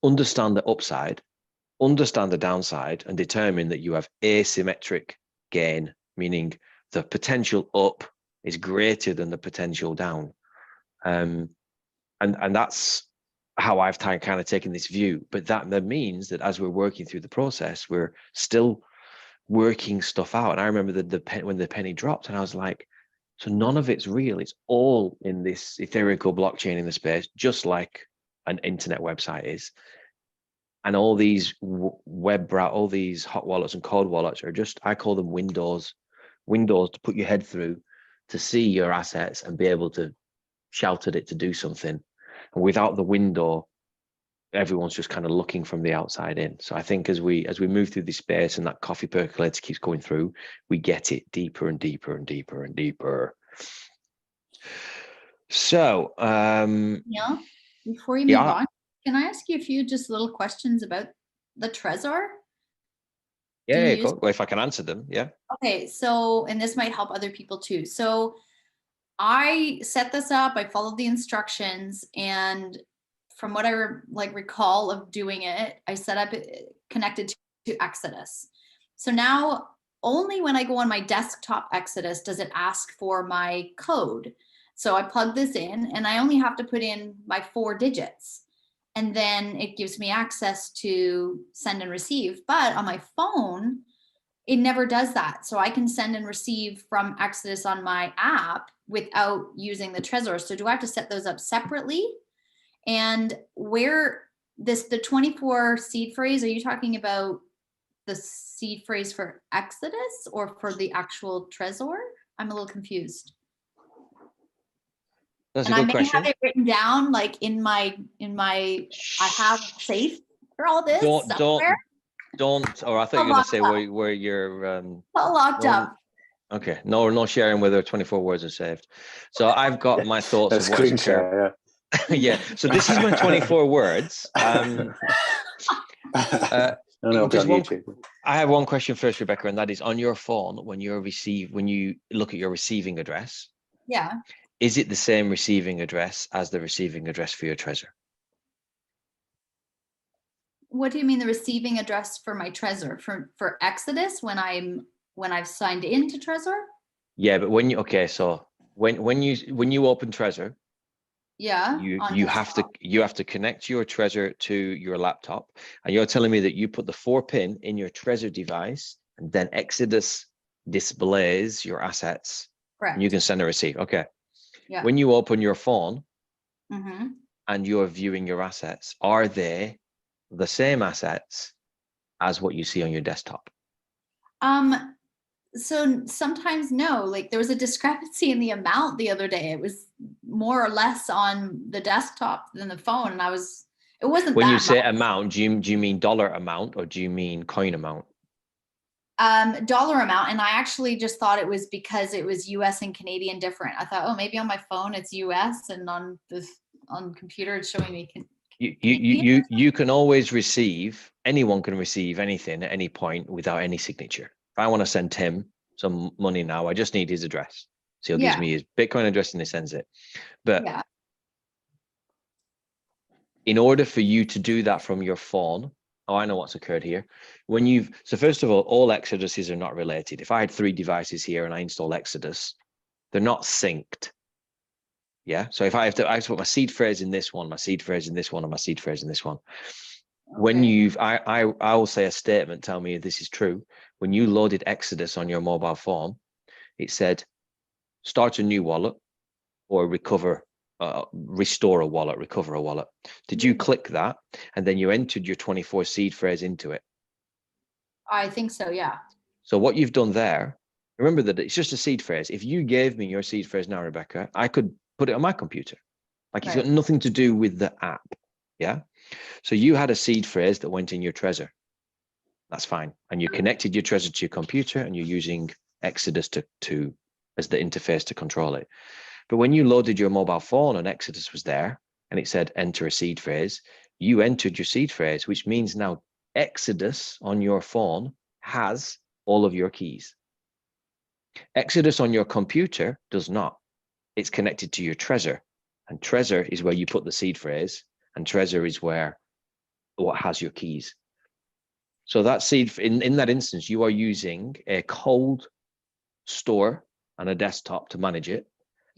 understand the upside, understand the downside, and determine that you have asymmetric gain, meaning the potential up is greater than the potential down. And that's how I've kind of taken this view. But that means that as we're working through the process, we're still working stuff out. And I remember when the penny dropped, and I was like, so none of it's real. It's all in this etherical blockchain in the space, just like an internet website is. And all these all these hot wallets and cold wallets are just, I call them windows to put your head through to see your assets and be able to shout at it to do something. And without the window, everyone's just kind of looking from the outside in. So I think as we move through this space and that coffee percolator keeps going through, we get it deeper and deeper and deeper and deeper. So Yeah, before you move on, can I ask you a few just little questions about the Trezor? Yeah, go, if I can answer them. Yeah. Okay, so, and this might help other people too. So I set this up, I followed the instructions, and from what I recall of doing it, I set up it connected to Exodus. So now only when I go on my desktop Exodus does it ask for my code. So I plug this in and I only have to put in my 4 digits. And then it gives me access to send and receive. But on my phone, it never does that. So I can send and receive from Exodus on my app without using the Trezor. So do I have to set those up separately? And where the 24 seed phrase, are you talking about the seed phrase for Exodus or for the actual Trezor? I'm a little confused. That's And a I good may question. have it written down like in my I have a safe for all this somewhere. Don't, or I thought you were going to say where you're All locked up. Okay, no sharing whether 24 words are saved. So I've got my thoughts of what's occurred. Yeah, so this is my 24 words. Just one, I have one question first, Rebecca, and that is on your phone when you look at your receiving address. Yeah. Is it the same receiving address as the receiving address for your Trezor? What do you mean the receiving address for my Trezor for Exodus when I've signed into Trezor? Yeah, but when you so when you open Trezor, yeah, you have to connect your Trezor to your laptop, and you're telling me that you put the 4-pin in your Trezor device, and then Exodus displays your assets. Correct. And you can send a receipt. Okay. Yeah. When you open your phone mm-hmm. and you're viewing your assets, are they the same assets as what you see on your desktop? So sometimes no, like there was a discrepancy in the amount the other day. It was more or less on the desktop than the phone. And it wasn't when that you say much. Amount, do you mean dollar amount or do you mean coin amount? Dollar amount. And I actually just thought it was because it was US and Canadian different. I thought, oh, maybe on my phone it's US and on computer it's showing me you can always receive, anyone can receive anything at any point without any signature. If I want to send Tim some money now, I just need his address. So he'll give me his Bitcoin address and he sends it. But in order for you to do that from your phone, I know what's occurred here. So first of all Exoduses are not related. If I had 3 devices here and I install Exodus, they're not synced. Yeah. So if I have to put my seed phrase in this one, my seed phrase in this one, and my seed phrase in this one. Okay. When I will say a statement, tell me if this is true. When you loaded Exodus on your mobile phone, it said, start a new wallet or restore a wallet, recover a wallet. Did you click that? And then you entered your 24 seed phrase into it? I think so, yeah. So what you've done there, remember that it's just a seed phrase. If you gave me your seed phrase now, Rebecca, I could put it on my computer. Like it's got nothing to do with the app. Yeah. So you had a seed phrase that went in your Trezor. That's fine. And you connected your Trezor to your computer and you're using Exodus to as the interface to control it. But when you loaded your mobile phone and Exodus was there and it said enter a seed phrase, you entered your seed phrase, which means now Exodus on your phone has all of your keys. Exodus on your computer does not. It's connected to your Trezor, and Trezor is where you put the seed phrase, and Trezor is what has your keys. So that seed, in that instance, you are using a cold store and a desktop to manage it.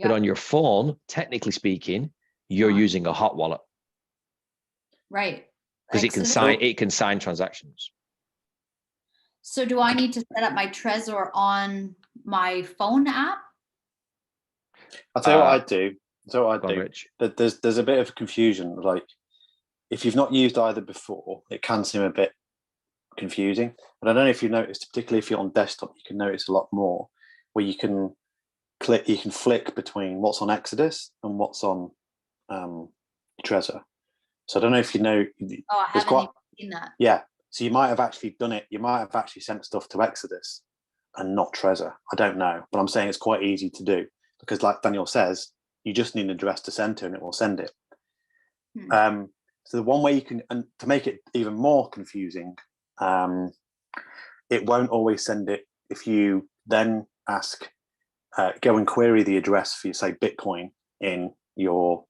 But on your phone, technically speaking, you're using a hot wallet. Right. Because it can sign transactions. So do I need to set up my Trezor on my phone app? I'll tell you what I'd do. Rich. There's a bit of confusion. Like if you've not used either before, it can seem a bit confusing. But I don't know if you noticed, particularly if you're on desktop, you can notice a lot more where you can flick between what's on Exodus and what's on Trezor. So I don't know if you know. Oh, I haven't even seen that. Yeah. So you might have actually done it. You might have actually sent stuff to Exodus and not Trezor. I don't know, but I'm saying it's quite easy to do because, like Daniel says, you just need an address to send to, and it will send it. So the one way you can, and to make it even more confusing, it won't always send it if you then ask, go and query the address for, say, Bitcoin in your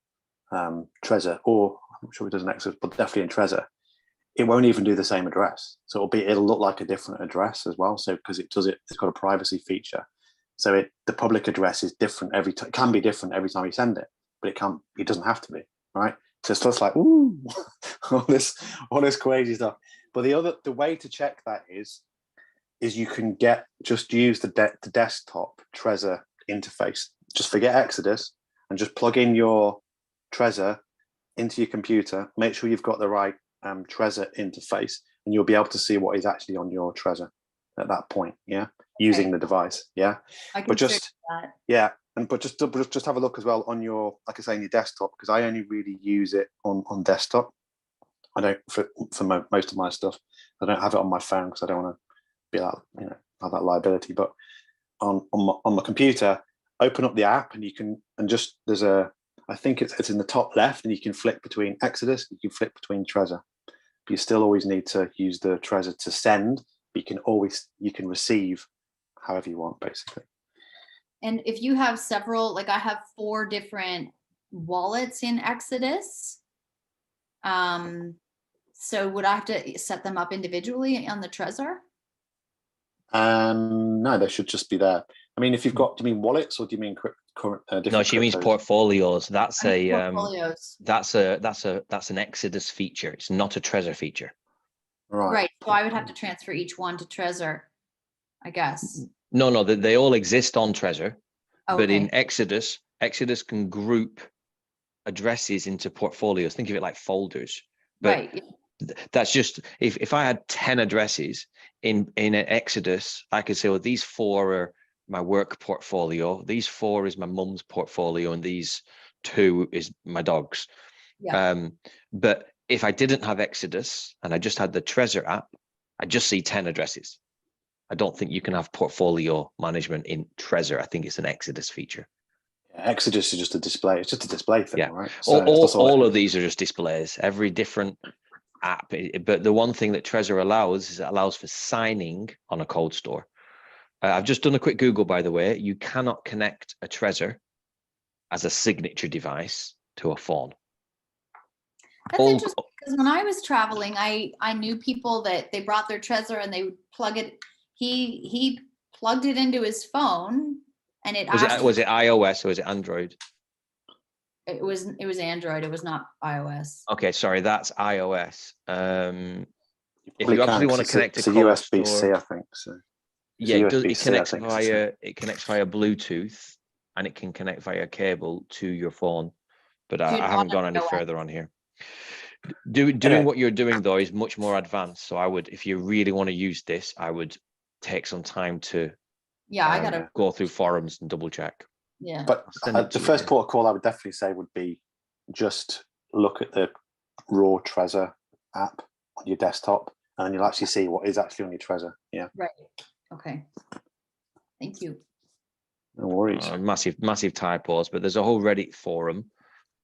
Trezor, or I'm sure it does in Exodus, but definitely in Trezor. It won't even do the same address. So it'll look like a different address as well. So because it's got a privacy feature. So the public address is different every time. Can be different every time you send it, but it doesn't have to be, right? So it's just like, ooh, all this crazy stuff. But the way to check that is you can just use the desktop Trezor interface. Just forget Exodus and just plug in your Trezor into your computer. Make sure you've got the right Trezor interface, and you'll be able to see what is actually on your Trezor at that point. Yeah, using the device. Yeah, I can but just that. yeah, and but just have a look as well on your, like I say, on your desktop, because I only really use it on desktop. I don't for most of my stuff. I don't have it on my phone because I don't want to be like, you know, have that liability. But on my computer, open up the app and you can, and just there's a, I think it's in the top left, and you can flick between Exodus, you can flick between Trezor. But you still always need to use the Trezor to send. But you can receive however you want, basically. And if you have several, like I have 4 different wallets in Exodus. So would I have to set them up individually on the Trezor? No, they should just be there. I mean, if you've got, do you mean wallets or do you mean different? No, she means cryptos? portfolios. That's Portfolios. that's an Exodus feature. It's not a Trezor feature. Right. So I would have to transfer each one to Trezor, I guess. No, they all exist on Trezor, but Okay. in Exodus can group addresses into portfolios. Think of it like folders. But Right. that's just, if I had 10 addresses in an Exodus, I could say, well, these 4 are my work portfolio, these 4 is my mum's portfolio, and these 2 is my dog's. Yeah. But if I didn't have Exodus and I just had the Trezor app, I just see 10 addresses. I don't think you can have portfolio management in Trezor. I think it's an Exodus feature. Yeah, Exodus is just a display. It's just a display thing, Yeah. right? So all of these are just displays. Every different app. But the one thing that Trezor allows is it allows for signing on a cold store. I've just done a quick Google, by the way. You cannot connect a Trezor as a signature device to a phone. That's interesting, because when I was traveling, I knew people that they brought their Trezor and they would plug it. He plugged it into his phone, and it was it iOS or was it Android? It was Android. It was not iOS. Okay, sorry, that's iOS. If you you actually want to connect to USB-C, I think so. Yeah, it connects via Bluetooth, and it can connect via cable to your phone. But I haven't gone any further on here. Doing what you're doing though is much more advanced. So I would, if you really want to use this, I would take some time to I gotta go through forums and double check. Yeah. But the first port of call I would definitely say would be just look at the raw Trezor app on your desktop, and you'll actually see what is actually on your Trezor. Yeah. Right. Okay. Thank you. No worries. Massive typos, but there's a whole Reddit forum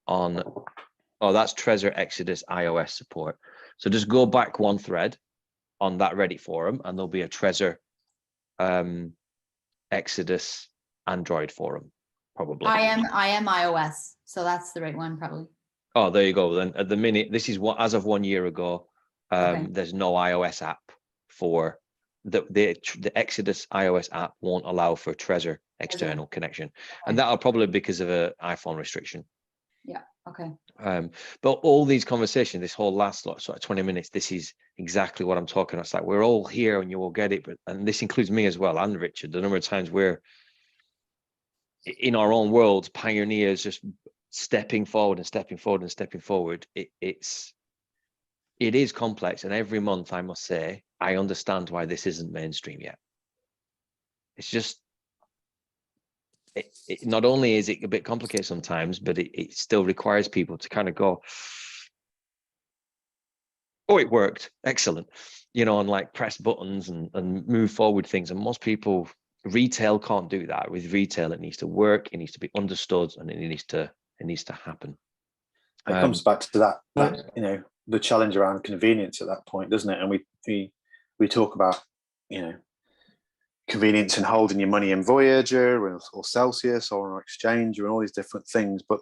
on. Oh, that's Trezor Exodus iOS support. So just go back one thread on that Reddit forum, and there'll be a Trezor Exodus Android forum, probably. I am iOS, so that's the right one, probably. Oh, there you go. Then at the minute, this is what, as of 1 year ago, Okay. there's no iOS app for the Exodus iOS app won't allow for Trezor external connection, and that'll probably because of an iPhone restriction. Yeah. Okay. But all these conversations, this whole last sort of 20 minutes, this is exactly what I'm talking about. It's like we're all here and you will get it, and this includes me as well, and Richard. The number of times we're in our own worlds, pioneers, just stepping forward and stepping forward and stepping forward. It is complex, and every month I must say I understand why this isn't mainstream yet. It's just it not only is it a bit complicated sometimes, but it still requires people to kind of go, oh, it worked, excellent, you know, and like press buttons and move forward things. And most people, retail can't do that. With retail, it needs to work, it needs to be understood, and it needs to happen. It comes back to that you know, the challenge around convenience at that point, doesn't it? And we talk about, you know, convenience in holding your money in Voyager or Celsius or on Exchange and all these different things, but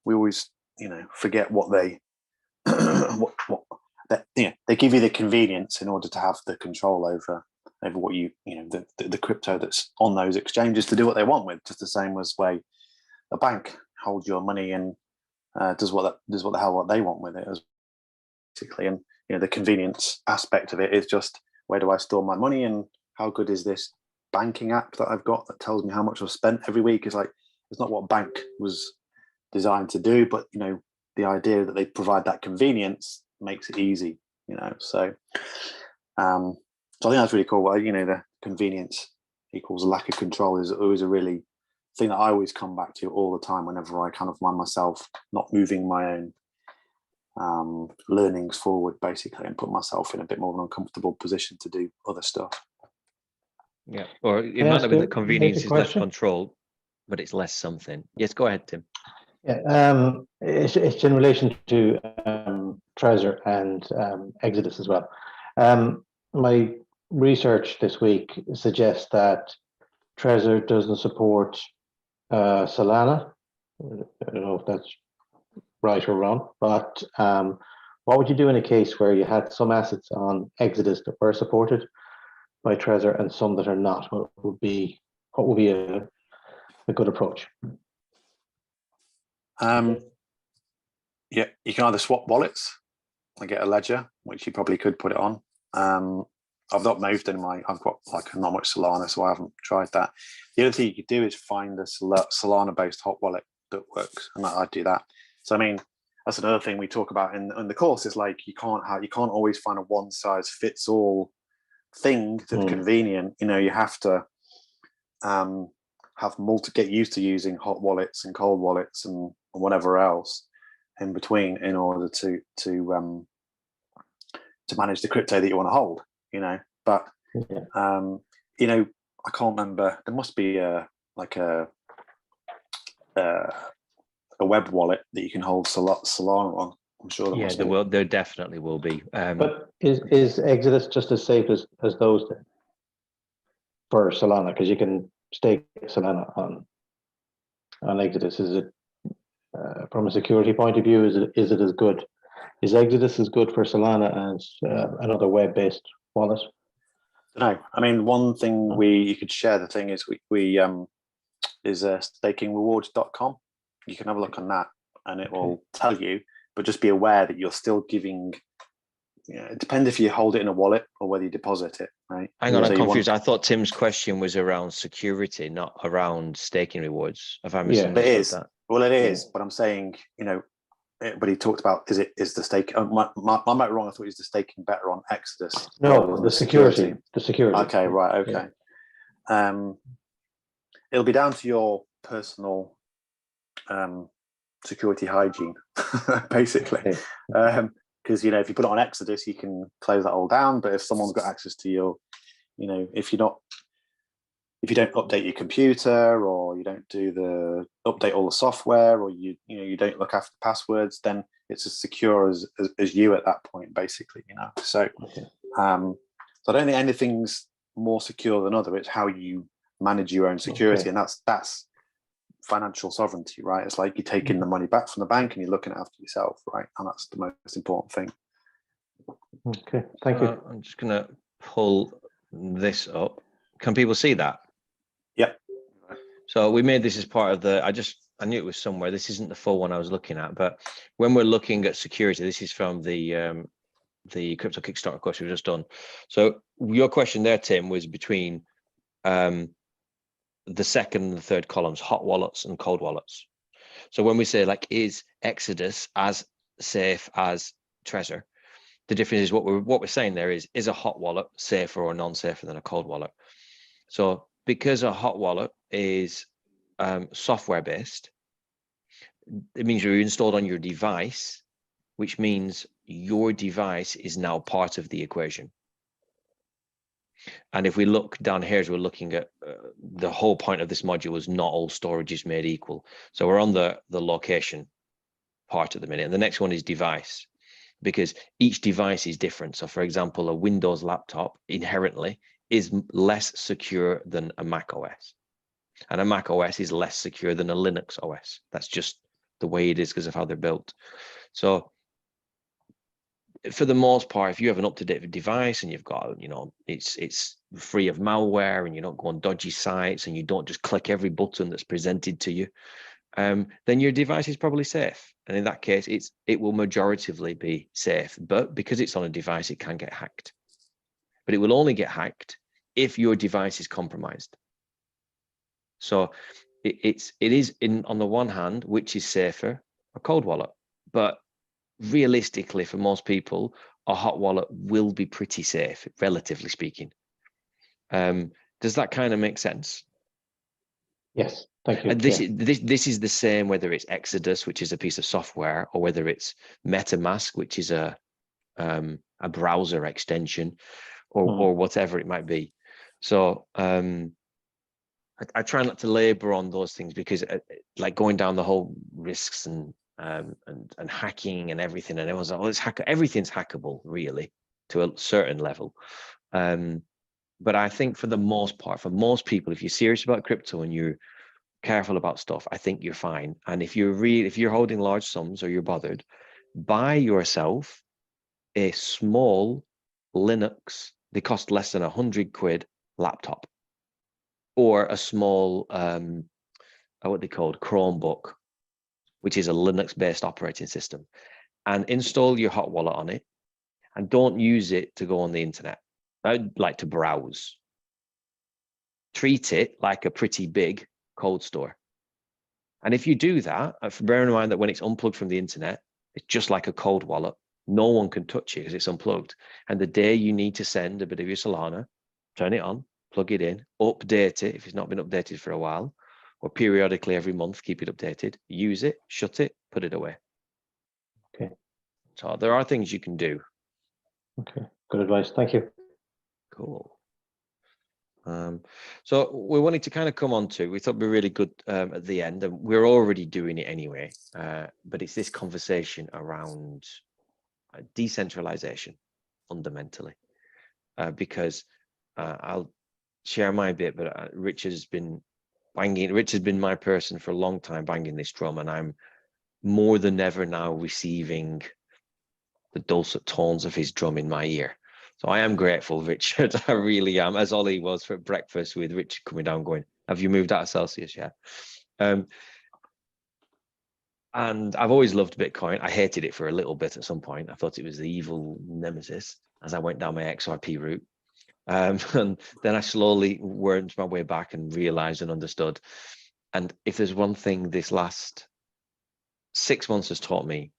we always, you know, forget what they they give you the convenience in order to have the control over what you know, the crypto that's on those exchanges to do what they want with, just the same as way a bank holds your money and does what the hell they want with it, as basically. And you know, the convenience aspect of it is just, where do I store my money, and how good is this banking app that I've got that tells me how much I've spent every week? Is like, it's not what bank was designed to do, but you know, the idea that they provide that convenience makes it easy you know. So so I think that's really cool. Well, you know, the convenience equals lack of control is always a really thing that I always come back to all the time whenever I kind of find myself not moving my own learnings forward, basically, and put myself in a bit more of an uncomfortable position to do other stuff. Yeah, or it Can I might ask not be a that convenience basic is less question? control, but it's less something. Yes, go ahead, Tim. Yeah, it's in relation to Trezor and Exodus as well. My research this week suggests that Trezor doesn't support Solana. I don't know if that's right or wrong, but what would you do in a case where you had some assets on Exodus that were supported by Trezor and some that are not? What would be a good approach? Yeah, you can either swap wallets and get a ledger, which you probably could put it on. I've not moved in I've got like not much Solana, so I haven't tried that. The other thing you could do is find a Solana-based hot wallet that works, and I'd do that. So I mean, that's another thing we talk about in the course is like you can't always find a one-size-fits-all thing that's convenient. You know, you have to get used to using hot wallets and cold wallets and whatever else in between in order to manage the crypto that you want to hold, you know. But you know, I can't remember. There must be a web wallet that you can hold Solana on. I'm sure there must be. There definitely will be. But is Exodus just as safe as those then for Solana? Because you can stake Solana on Exodus. Is it from a security point of view? Is it as good? Is Exodus as good for Solana as another web-based wallet? No, I mean, one thing you could share. The thing is, we is stakingrewards.com. You can have a look on that, and it will tell you. But just be aware that you're still giving. You know, it depends if you hold it in a wallet or whether you deposit it. Right? Hang on, I'm confused. I thought Tim's question was around security, not around staking rewards. Have I misunderstood that? Well, it is, but I'm saying, you know, but he talked about is the stake? I might be wrong. I thought is the staking better on Exodus? No, the security. The security. Okay, right. Okay. Yeah. It'll be down to your personal security hygiene, basically. Because you know, if you put it on Exodus, you can close that all down. But if someone's got access to your, you know, if you don't update your computer, or you don't update all the software, or you don't look after passwords, then it's as secure as you at that point, basically, you know. So, so I don't think anything's more secure than other. It's how you manage your own security, and that's financial sovereignty, right? It's like you're taking the money back from the bank and you're looking after yourself, right? And that's the most important thing. Okay, thank you. I'm just gonna pull this up. Can people see that? Yep. So we made this as part of the, I knew it was somewhere. This isn't the full one I was looking at, but when we're looking at security, this is from the crypto Kickstarter course we've just done. So your question there, Tim, was between the second and the third columns, hot wallets and cold wallets. So when we say like, is Exodus as safe as Trezor? The difference is what we're saying there is a hot wallet safer or non-safer than a cold wallet? So because a hot wallet is software based, it means you're installed on your device, which means your device is now part of the equation. And if we look down here, as we're looking at the whole point of this module is not all storage is made equal. So we're on the location part at the minute. And the next one is device, because each device is different. So for example, a Windows laptop inherently is less secure than a Mac OS. And a Mac OS is less secure than a Linux OS. That's just the way it is because of how they're built. So for the most part, if you have an up-to-date device and you've got, you know, it's free of malware and you don't go on dodgy sites and you don't just click every button that's presented to you, then your device is probably safe. And in that case, it will majoritively be safe. But because it's on a device, it can get hacked. But it will only get hacked if your device is compromised. So it is on the one hand, which is safer, a cold wallet. But realistically, for most people, a hot wallet will be pretty safe, relatively speaking. Does that kind of make sense? Yes, thank you. And this is the same whether it's Exodus, which is a piece of software, or whether it's MetaMask, which is a browser extension, or whatever it might be. So I try not to labor on those things, because like going down the whole risks and hacking and everything, and everyone's like, oh, everything's hackable, really, to a certain level. But I think for the most part, for most people, if you're serious about crypto and you're careful about stuff, I think you're fine. And if you're holding large sums or you're bothered, buy yourself a small Linux, they cost less than £100 laptop, or a small what they called Chromebook, which is a Linux-based operating system, and install your hot wallet on it, and don't use it to go on the internet. I'd like to browse. Treat it like a pretty big cold store. And if you do that, bear in mind that when it's unplugged from the internet, it's just like a cold wallet. No one can touch it because it's unplugged. And the day you need to send a bit of your Solana, turn it on, plug it in, update it if it's not been updated for a while, or periodically every month, keep it updated, use it, shut it, put it away. Okay. So there are things you can do. Okay, good advice. Thank you. Cool. So we wanted to kind of come on to, we thought it'd be really good at the end, and we're already doing it anyway, but it's this conversation around decentralization fundamentally, because I'll share my bit, but Richard's been my person for a long time banging this drum, and I'm more than ever now receiving the dulcet tones of his drum in my ear. So I am grateful, Richard. I really am, as Ollie was for breakfast with Richard coming down going, have you moved out of Celsius yet? And I've always loved Bitcoin. I hated it for a little bit at some point. I thought it was the evil nemesis as I went down my XRP route. And then I slowly wormed my way back and realized and understood. And if there's one thing this last 6 months has taught me,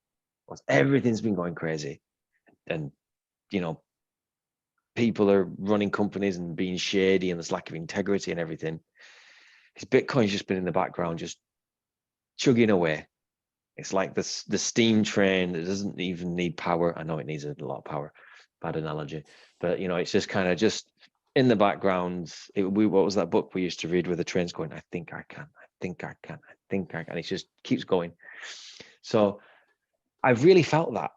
was everything's been going crazy. And, you know, people are running companies and being shady, and there's lack of integrity and everything. His Bitcoin's just been in the background, just chugging away. It's like the steam train that doesn't even need power. I know it needs a lot of power, bad analogy, but you know, it's just kind of just in the background. What was that book we used to read where the train's going, I think I can, I think I can, I think I can. It just keeps going. So I've really felt that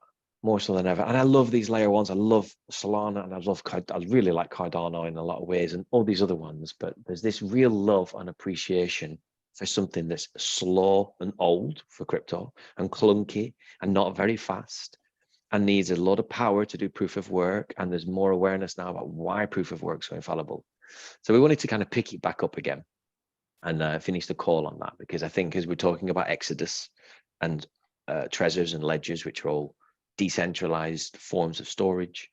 more so than ever. And I love these layer ones. I love Solana, and I really like Cardano in a lot of ways, and all these other ones, but there's this real love and appreciation for something that's slow and old for crypto, and clunky and not very fast, and needs a lot of power to do proof of work. And there's more awareness now about why proof of work is so infallible. So we wanted to kind of pick it back up again and finish the call on that, because I think as we're talking about Exodus and Trezors and ledgers, which are all decentralized forms of storage,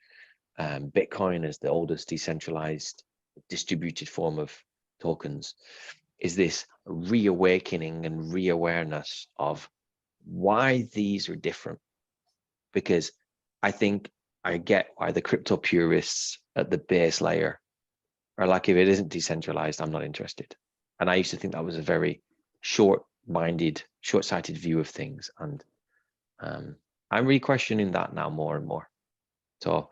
Bitcoin is the oldest decentralized distributed form of tokens, is this reawakening and reawareness of why these are different. Because I think I get why the crypto purists at the base layer are like, if it isn't decentralized, I'm not interested. And I used to think that was a very short-minded, short-sighted view of things. And I'm re-questioning that now more and more. So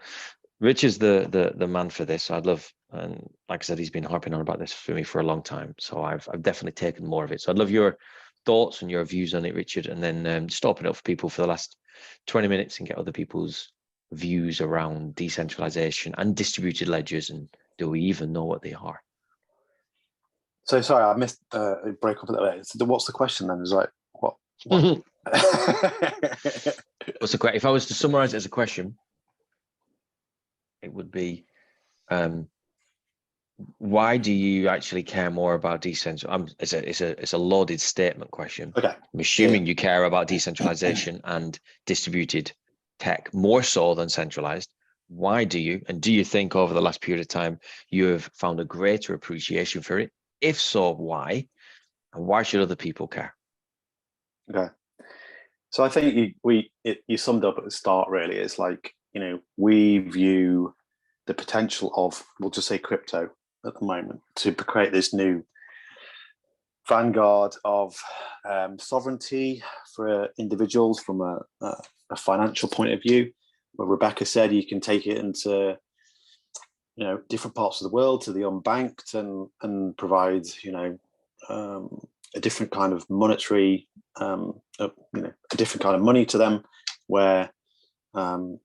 Rich is the man for this. So I'd love, and like I said, he's been harping on about this for me for a long time. So I've definitely taken more of it. So I'd love your thoughts and your views on it, Richard, and then just open it up for people for the last 20 minutes and get other people's views around decentralization and distributed ledgers, and do we even know what they are? So sorry, I missed it break up a little bit. So what's the question then? Is like what? What's the question? If I was to summarize it as a question, it would be, why do you actually care more about decentralization? It's a loaded statement question. Okay. I'm assuming you care about decentralization and distributed tech more so than centralized. Why do you? And do you think over the last period of time you have found a greater appreciation for it? If so, why? And why should other people care? Okay. So I think you summed up at the start, really. It's like we view the potential of, we'll just say crypto at the moment, to create this new vanguard of sovereignty for individuals from a financial point of view. Where Rebecca said you can take it into different parts of the world, to the unbanked, and provide a different kind of monetary a different kind of money to them, where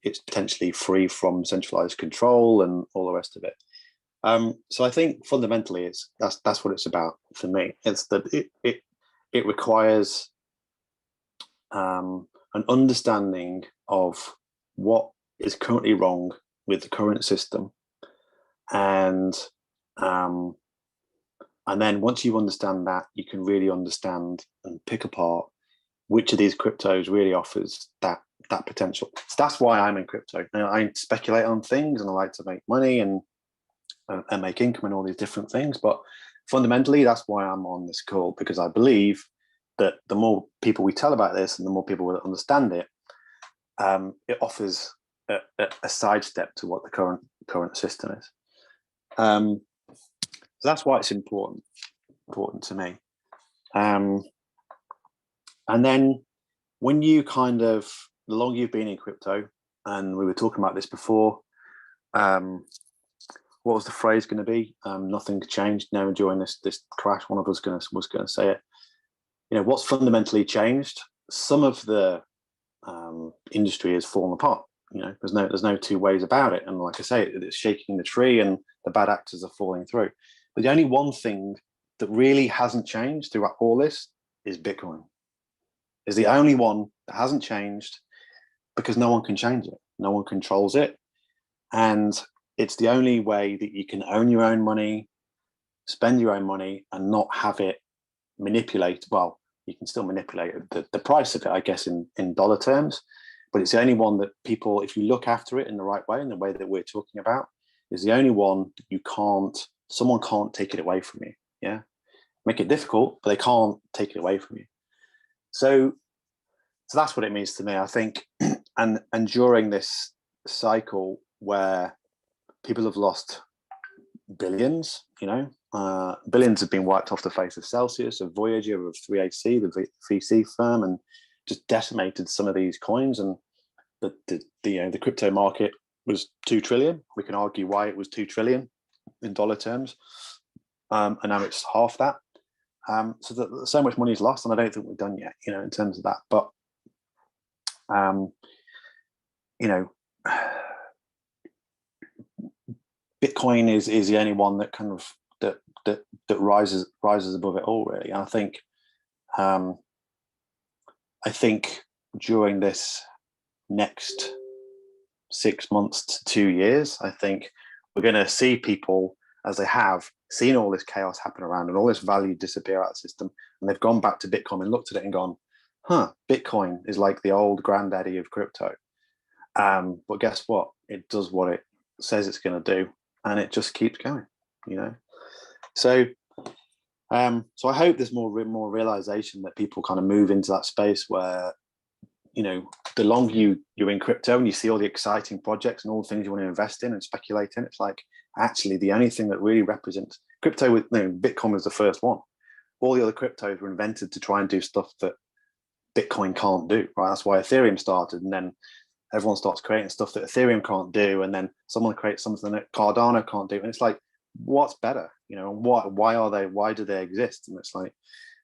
it's potentially free from centralized control and all the rest of it. So I think fundamentally that's what it's about for me. It's that it requires an understanding of what is currently wrong with the current system, and then once you understand that, you can really understand and pick apart which of these cryptos really offers that potential. So that's why I'm in crypto. Now, I speculate on things and I like to make money and make income and all these different things, but fundamentally that's why I'm on this call, because I believe that the more people we tell about this and the more people will understand it, it offers a sidestep to what the current system is. So that's why it's important to me. And then when you the longer you've been in crypto, and we were talking about this before, what was the phrase going to be? Nothing changed now during this crash. One of us was going to say it. What's fundamentally changed? Some of the industry has fallen apart. There's no two ways about it. And like I say, it's shaking the tree, and the bad actors are falling through. But the only one thing that really hasn't changed throughout all this is Bitcoin. Is the only one that hasn't changed, because no one can change it. No one controls it. And it's the only way that you can own your own money, spend your own money, and not have it manipulate. Well, you can still manipulate the price of it, I guess, in dollar terms. But it's the only one that people, if you look after it in the right way, in the way that we're talking about, is the only one that someone can't take it away from you. Yeah. Make it difficult, but they can't take it away from you. So that's what it means to me, I think. And during this cycle where people have lost billions, billions have been wiped off the face of Celsius, of Voyager, of 3AC, the VC firm, and just decimated some of these coins. And the crypto market was 2 trillion. We can argue why it was 2 trillion in dollar terms, and now it's half that. So much money is lost, and I don't think we're done yet, in terms of that. But Bitcoin is the only one that kind of that rises above it all, really. And I think during this next 6 months to 2 years, I think we're going to see people, as they have seen all this chaos happen around and all this value disappear out of the system, and they've gone back to Bitcoin and looked at it and gone, Bitcoin is like the old granddaddy of crypto. But guess what? It does what it says it's going to do, and it just keeps going, So I hope there's more realization that people kind of move into that space where, the longer you're in crypto and you see all the exciting projects and all the things you want to invest in and speculate in, it's like, actually, the only thing that really represents crypto, Bitcoin was the first one. All the other cryptos were invented to try and do stuff that Bitcoin can't do, right? That's why Ethereum started, and then everyone starts creating stuff that Ethereum can't do, and then someone creates something that Cardano can't do, and it's like, what's better? Why do they exist? And it's like,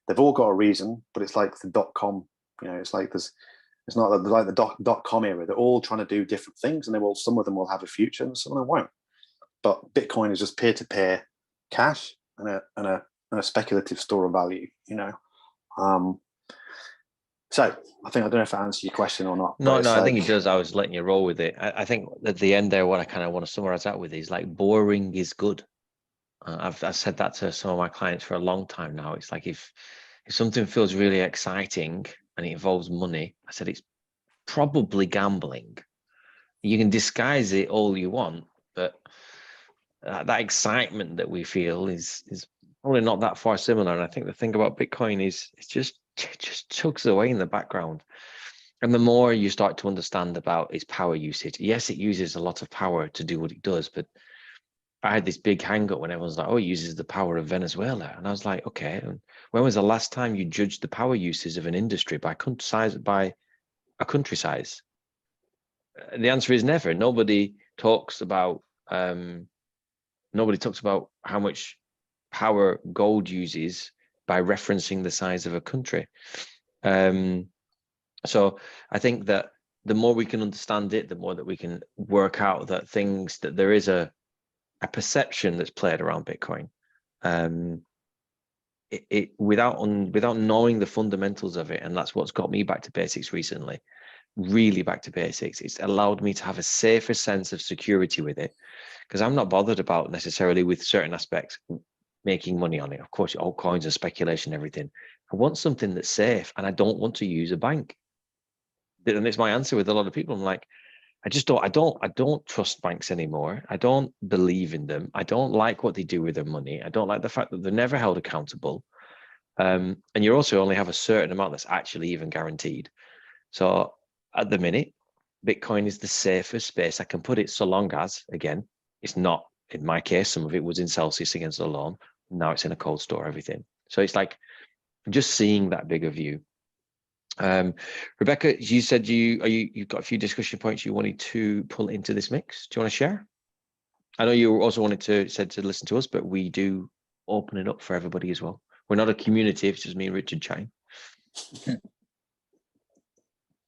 they've all got a reason, but it's like the .com, it's like it's not like the .com era. They're all trying to do different things, and some of them will have a future and some of them won't. But Bitcoin is just peer-to-peer cash and a speculative store of value, So I don't know if I answered your question or not. No, I think it does. I was letting you roll with it. I think at the end there, what I kind of want to summarize that with is like, boring is good. I've said that to some of my clients for a long time now. It's like, if something feels really exciting and it involves money, I said, it's probably gambling. You can disguise it all you want, but that excitement that we feel is probably not that far similar. And I think the thing about Bitcoin is it just chugs away in the background. And the more you start to understand about its power usage, yes, it uses a lot of power to do what it does, but I had this big hang up when everyone's like, oh, it uses the power of Venezuela. And I was like, okay, when was the last time you judged the power uses of an industry by a country size? The answer is never. Nobody talks about how much power gold uses by referencing the size of a country. So I think that the more we can understand it, the more that we can work out that there is a perception that's played around Bitcoin. Without knowing the fundamentals of it, and that's what's got me back to basics recently, really back to basics. It's allowed me to have a safer sense of security with it, because I'm not bothered about necessarily with certain aspects making money on it. Of course, altcoins and speculation, everything. I want something that's safe, and I don't want to use a bank. And it's my answer with a lot of people. I'm like, I don't trust banks anymore. I don't believe in them. I don't like what they do with their money. I don't like the fact that they're never held accountable. And you also only have a certain amount that's actually even guaranteed. So at the minute, Bitcoin is the safest space I can put it, so long as, again, it's not, in my case, some of it was in Celsius against the loan. Now it's in a cold store, everything. So it's like just seeing that bigger view. Rebecca, you said you've got a few discussion points you wanted to pull into this mix. Do you want to share? I know you also wanted to listen to us, but we do open it up for everybody as well. We're not a community, it's just me and Richard chatting.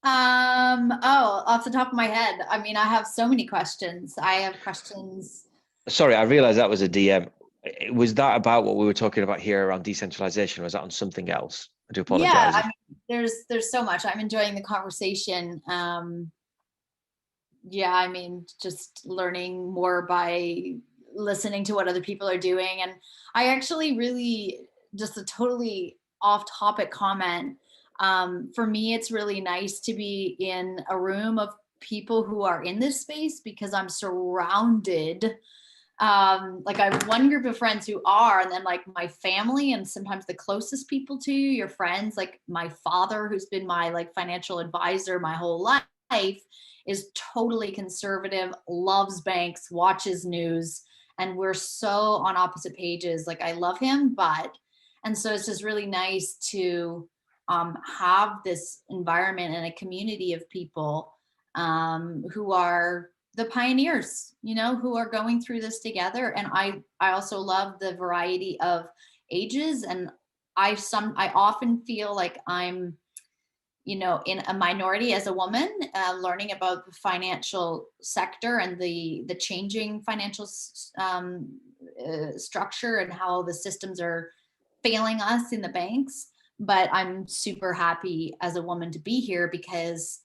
Oh, off the top of my head, I mean, I have so many questions. I have questions. Sorry, I realized that was a DM. Was that about what we were talking about here around decentralization? Or was that on something else? I do apologize. Yeah, I mean, there's so much. I'm enjoying the conversation. Yeah, I mean, just learning more by listening to what other people are doing. And I actually really, just a totally off-topic comment. For me, it's really nice to be in a room of people who are in this space, because I'm surrounded. Like I have one group of friends who are, and then like my family, and sometimes the closest people to you, your friends, like my father, who's been my like financial advisor my whole life, is totally conservative, loves banks, watches news, and we're so on opposite pages. Like I love him, and so it's just really nice to have this environment and a community of people who are the pioneers, you know, who are going through this together. And I also love the variety of ages. And I often feel like I'm, you know, in a minority as a woman, learning about the financial sector and the changing financial structure and how the systems are failing us in the banks. But I'm super happy as a woman to be here, because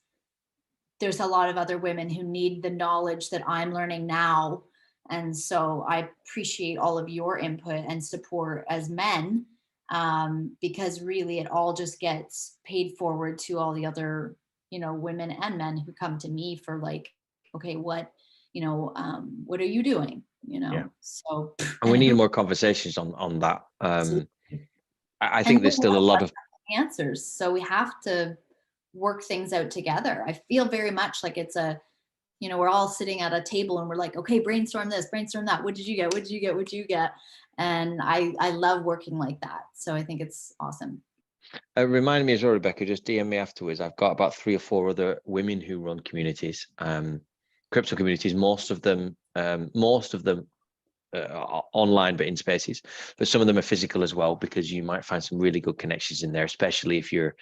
there's a lot of other women who need the knowledge that I'm learning now. And so I appreciate all of your input and support as men, because really it all just gets paid forward to all the other, you know, women and men who come to me for like, okay, what, you know, what are you doing? You know, yeah. So. And we need more conversations on that. I think there's still a lot of answers. So we have to work things out together. I feel very much like it's a, you know, we're all sitting at a table and we're like, okay, brainstorm this, brainstorm that. What did you get? What did you get? What did you get? And I love working like that. So I think it's awesome. Remind me as well, Rebecca, just DM me afterwards. I've got about 3 or 4 other women who run communities, crypto communities, most of them online, but in spaces, but some of them are physical as well, because you might find some really good connections in there, especially if you're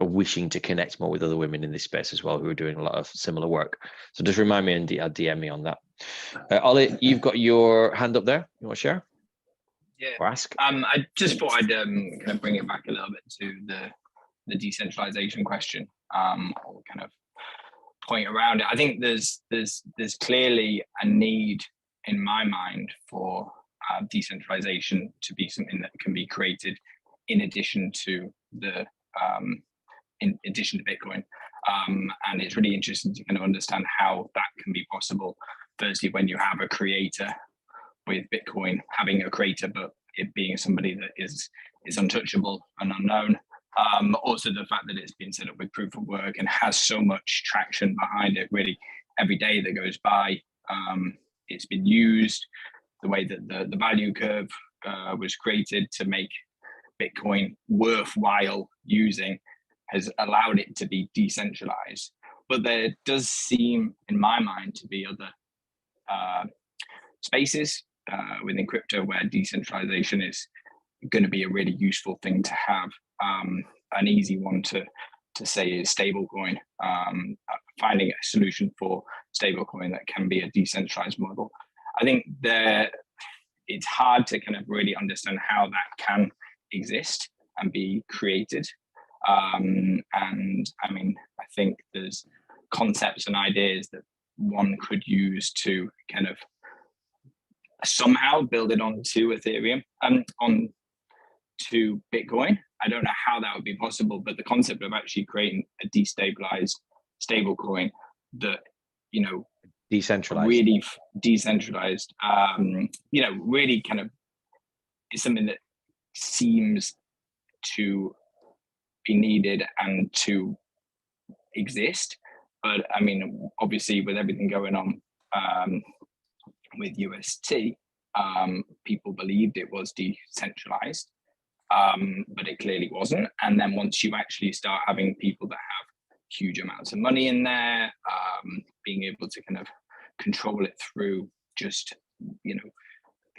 wishing to connect more with other women in this space as well, who are doing a lot of similar work. So just remind me and DM me on that. Ollie, you've got your hand up there. You want to share? Yeah. Or ask? I just thought I'd kind of bring it back a little bit to the decentralization question, or kind of point around it. I think there's clearly a need in my mind for decentralization to be something that can be created in addition to Bitcoin. And it's really interesting to kind of understand how that can be possible. Firstly, when you have a creator with Bitcoin, having a creator, but it being somebody that is untouchable and unknown, Also the fact that it's been set up with proof of work and has so much traction behind it. Really, every day that goes by, it's been used. The way that the value curve was created to make Bitcoin worthwhile using has allowed it to be decentralized. But there does seem, in my mind, to be other spaces within crypto where decentralization is going to be a really useful thing to have. An easy one to say is stablecoin. Finding a solution for stablecoin that can be a decentralized model. I think it's hard to kind of really understand how that can exist and be created. And I mean, I think there's concepts and ideas that one could use to kind of somehow build it onto Ethereum and onto Bitcoin. I don't know how that would be possible, but the concept of actually creating a destabilized stablecoin that, you know, Decentralized. really decentralized, you know, really kind of is something that seems to be needed and to exist. But I mean, obviously with everything going on with UST, people believed it was decentralized, but it clearly wasn't. And then once you actually start having people that have huge amounts of money in there, being able to kind of control it through just, you know,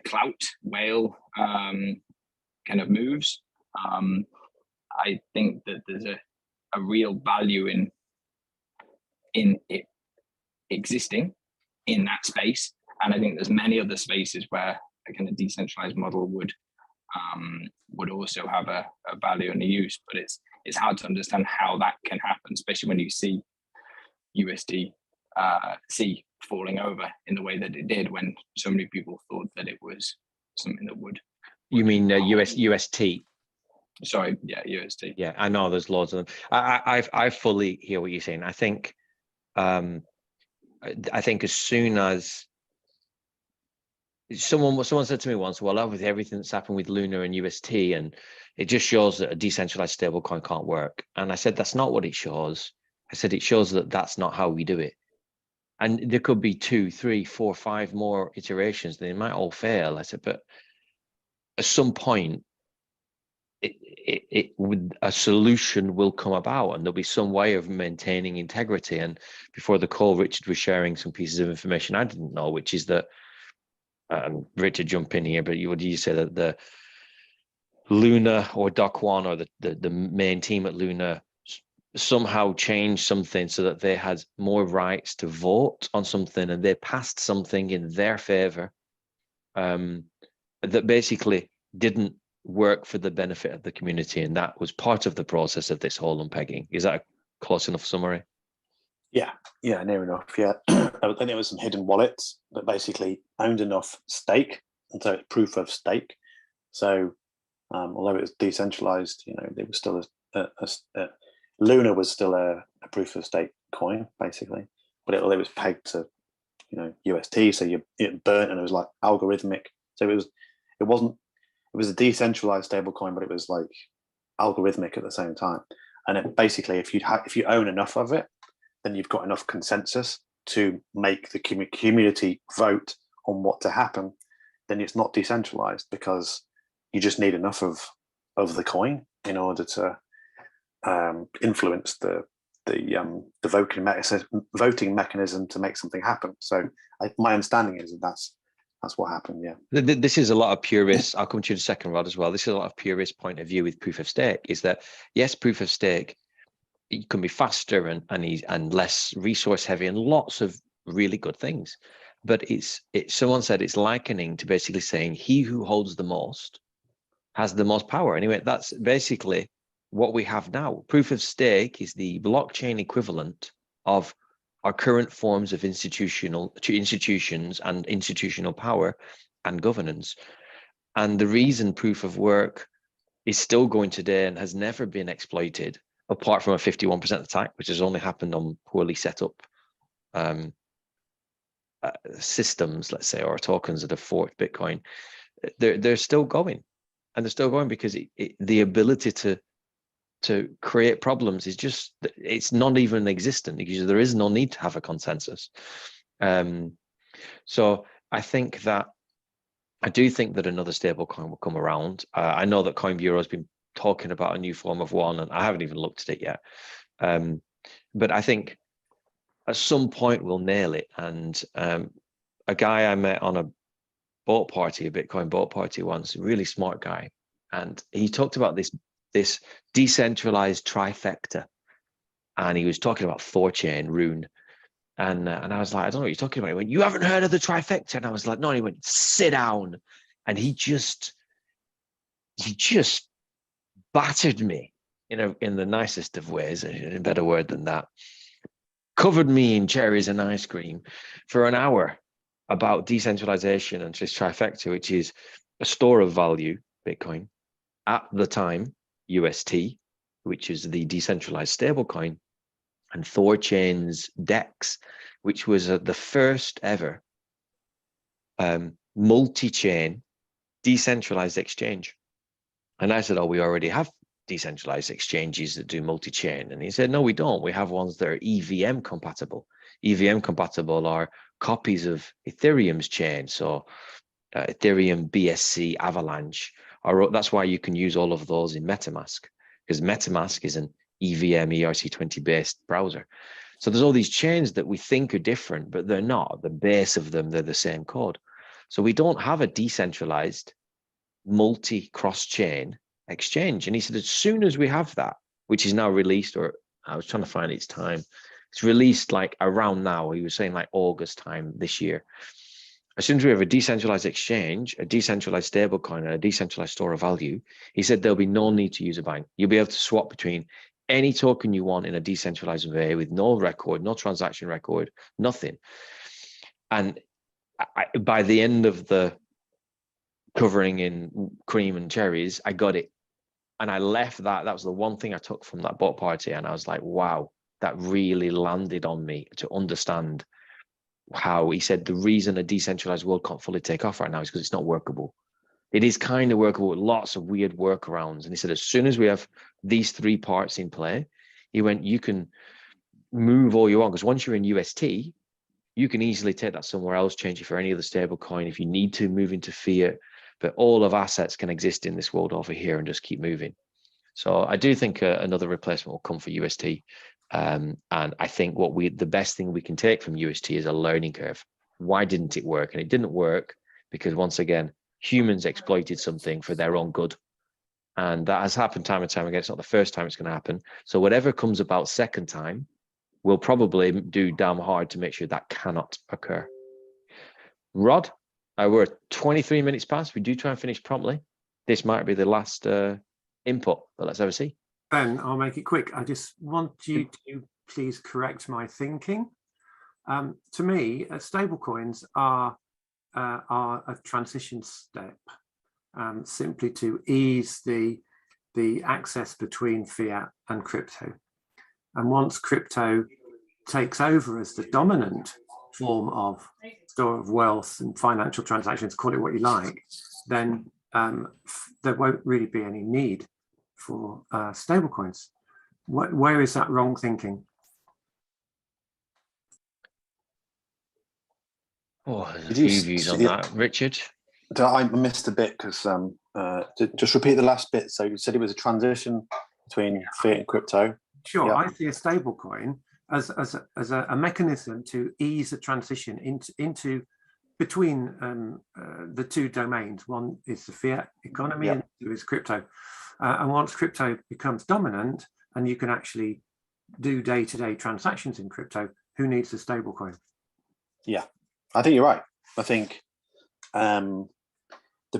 clout whale kind of moves, I think that there's a real value in it existing in that space. And I think there's many other spaces where a kind of decentralized model would also have a value and a use, but it's hard to understand how that can happen, especially when you see USD C falling over in the way that it did when so many people thought that it was something that would. You mean UST? Sorry, yeah, UST. Yeah, I know there's loads of them. I fully hear what you're saying. I think as soon as someone said to me once, well, with everything that's happened with Luna and UST, and it just shows that a decentralized stablecoin can't work. And I said, that's not what it shows. I said, it shows that that's not how we do it. And there could be 2, 3, 4, 5 more iterations. They might all fail. I said, but at some point, a solution will come about, and there'll be some way of maintaining integrity. And before the call, Richard was sharing some pieces of information I didn't know, which is that, Richard, jump in here, but would you say that the Luna or Doc One or the main team at Luna somehow changed something so that they had more rights to vote on something, and they passed something in their favor that basically didn't work for the benefit of the community, and that was part of the process of this whole unpegging. Is that a close enough summary? Yeah, near enough. Yeah, I think there was some hidden wallets that basically owned enough stake, and so it's proof of stake. So although it was decentralized, you know, it was still Luna was still a proof of stake coin, basically, but it was pegged to, you know, UST, so it burnt, and it was like algorithmic. So it was a decentralized stable coin, but it was like algorithmic at the same time. And it basically, if you own enough of it, then you've got enough consensus to make the community vote on what to happen. Then it's not decentralized, because you just need enough of the coin in order to influence the voting mechanism to make something happen. So my understanding is that that's what happened. Yeah. This is a lot of purists. I'll come to you in a second, Rod, as well. This is a lot of purist point of view with proof of stake, is that yes, proof of stake, it can be faster and less resource heavy and lots of really good things. But someone said it's likening to basically saying he who holds the most has the most power. Anyway, that's basically what we have now. Proof of stake is the blockchain equivalent of our current forms of institutions and institutional power and governance. And the reason proof of work is still going today and has never been exploited, apart from a 51% attack, which has only happened on poorly set up systems, let's say, or tokens that have forked Bitcoin. They're still going, and they're still going because the ability to to create problems is just, it's not even existent, because there is no need to have a consensus. So I do think that another stable coin will come around. I know that Coin Bureau has been talking about a new form of one, and I haven't even looked at it yet. But I think at some point we'll nail it. And a guy I met on a boat party, a Bitcoin boat party once, a really smart guy, and he talked about this decentralized trifecta, and he was talking about Thorchain, Rune, and I was like, I don't know what you're talking about. He went, you haven't heard of the trifecta? And I was like, no. And he went, sit down, and he just battered me in the nicest of ways, in a better word than that, covered me in cherries and ice cream for an hour about decentralization and this trifecta, which is a store of value, Bitcoin, at the time, UST, which is the decentralized stablecoin, and Thorchain's DEX, which was the first ever multi-chain decentralized exchange. And I said, oh, we already have decentralized exchanges that do multi-chain. And he said, no, we don't. We have ones that are EVM compatible. EVM compatible are copies of Ethereum's chain. So Ethereum, BSC, Avalanche. That's why you can use all of those in MetaMask, because MetaMask is an EVM ERC20 based browser. So there's all these chains that we think are different, but they're not. The base of them, they're the same code. So we don't have a decentralized multi-cross-chain exchange. And he said, as soon as we have that, which is now released, or I was trying to find its time, it's released like around now. He was saying like August time this year. As soon as we have a decentralized exchange, a decentralized stablecoin, and a decentralized store of value, he said there'll be no need to use a bank. You'll be able to swap between any token you want in a decentralized way with no record, no transaction record, nothing. And by the end of the covering in cream and cherries, I got it. And I left that. That was the one thing I took from that boat party. And I was like, wow, that really landed on me to understand how he said the reason a decentralized world can't fully take off right now is because it's not workable. It is kind of workable with lots of weird workarounds. And he said, as soon as we have these three parts in play, he went, you can move all you want, because once you're in UST, you can easily take that somewhere else, change it for any other stable coin. If you need to, move into fiat, but all of assets can exist in this world over here and just keep moving. So I do think another replacement will come for UST. And I think the best thing we can take from UST is a learning curve. Why didn't it work? And it didn't work because, once again, humans exploited something for their own good. And that has happened time and time again. It's not the first time it's going to happen. So whatever comes about second time, we'll probably do damn hard to make sure that cannot occur. Rod, we're 23 minutes past. We do try and finish promptly. This might be the last input, but let's have a see. Ben, I'll make it quick. I just want you to please correct my thinking. To me, stablecoins are a transition step, simply to ease the access between fiat and crypto. And once crypto takes over as the dominant form of store of wealth and financial transactions, call it what you like, then there won't really be any need for stablecoins. Where is that wrong thinking? Oh, there's a few views on that. Richard? I missed a bit because just repeat the last bit. So you said it was a transition between fiat and crypto. Sure, Yep. I see a stablecoin as a mechanism to ease the transition into between the two domains. One is the fiat economy, Yep. and two is crypto. And once crypto becomes dominant, and you can actually do day-to-day transactions in crypto, who needs the stablecoin? Yeah, I think you're right. I think the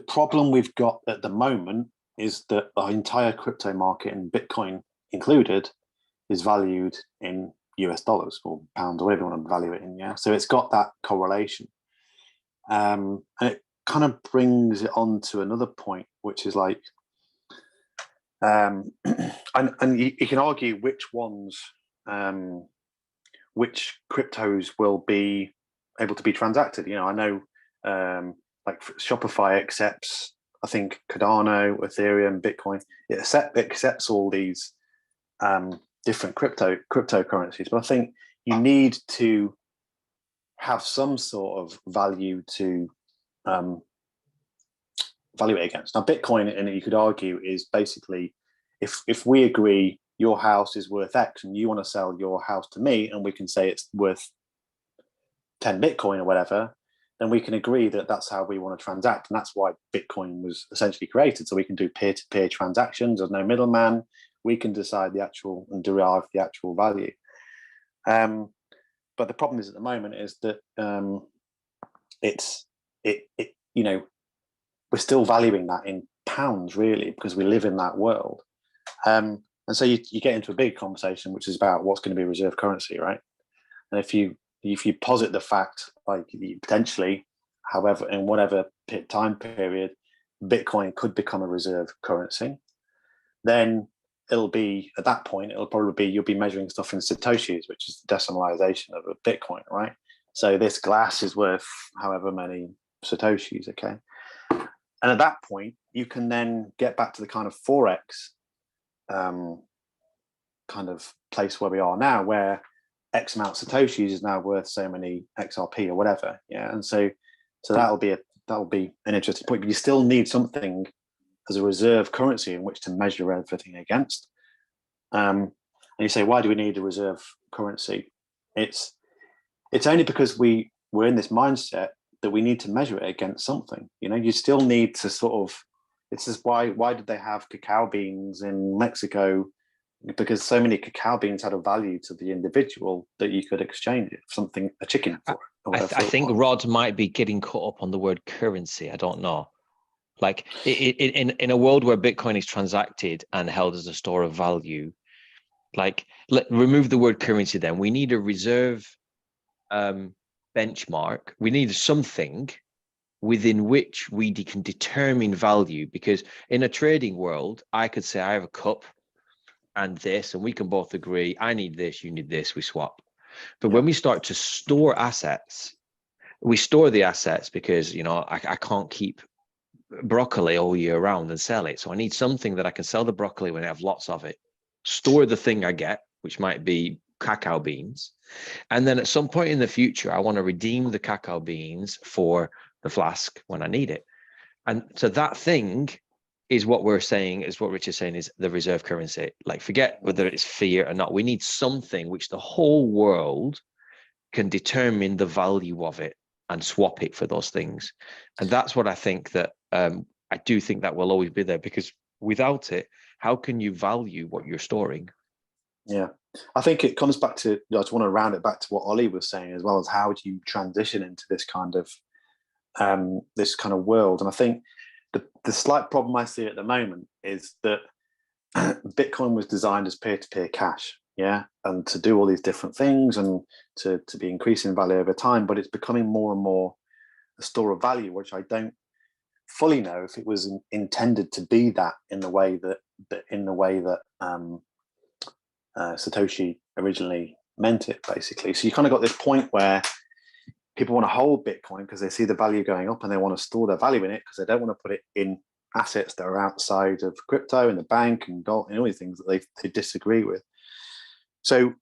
problem we've got at the moment is that the entire crypto market, and Bitcoin included, is valued in US dollars or pounds or whatever you want to value it in. Yeah, so it's got that correlation, and it kind of brings it on to another point, which is like, and you can argue which ones, which cryptos will be able to be transacted. You know, I know like Shopify accepts, I think, Cardano, Ethereum, Bitcoin. It accepts all these different cryptocurrencies, but I think you need to have some sort of value to value it against. Now, Bitcoin, and you could argue, is basically if we agree your house is worth X and you want to sell your house to me, and we can say it's worth 10 Bitcoin or whatever, then we can agree that that's how we want to transact. And that's why Bitcoin was essentially created. So we can do peer-to-peer transactions. There's no middleman. We can decide the actual and derive the actual value. But the problem is at the moment is that you know, we're still valuing that in pounds really, because we live in that world. And so you get into a big conversation, which is about what's going to be reserve currency, right? And if you posit the fact, like potentially, however, in whatever time period, Bitcoin could become a reserve currency, then it'll be, at that point, it'll probably be, you'll be measuring stuff in Satoshis, which is the decimalization of a Bitcoin, right? So this glass is worth however many Satoshis, okay? And at that point, you can then get back to the kind of Forex kind of place where we are now, where X amount of Satoshis is now worth so many XRP or whatever, yeah. And so that'll be an interesting point. But you still need something as a reserve currency in which to measure everything against. And you say, why do we need a reserve currency? It's only because we're in this mindset that we need to measure it against something. You know, you still need to sort of. This is why did they have cacao beans in Mexico? Because so many cacao beans had a value to the individual that you could exchange it for something, a chicken for. I think Rod might be getting caught up on the word currency. I don't know. Like in a world where Bitcoin is transacted and held as a store of value, like remove the word currency. Then we need a reserve benchmark. We need something within which we can determine value, because in a trading world, I could say I have a cup and this, and we can both agree, I need this, you need this, we swap. But when we start to store assets, we store the assets because, you know, I can't keep broccoli all year round and sell it. So I need something that I can sell the broccoli when I have lots of it, store the thing I get, which might be cacao beans. And then at some point in the future, I want to redeem the cacao beans for the flask when I need it. And so that thing is what we're saying, is what Rich is saying, is the reserve currency. Like, forget whether it's fiat or not. We need something which the whole world can determine the value of it and swap it for those things. And that's what I think that I do think that will always be there, because without it, how can you value what you're storing? Yeah, I think it comes back to, I just want to round it back to what Ollie was saying, as well as how do you transition into this kind of world. And I think the slight problem I see at the moment is that Bitcoin was designed as peer-to-peer cash, yeah, and to do all these different things and to be increasing value over time, but it's becoming more and more a store of value, which I don't fully know if it was intended to be that in the way that Satoshi originally meant it, basically. So you kind of got this point where people want to hold Bitcoin because they see the value going up and they want to store their value in it because they don't want to put it in assets that are outside of crypto and the bank and gold and all these things that they disagree with. So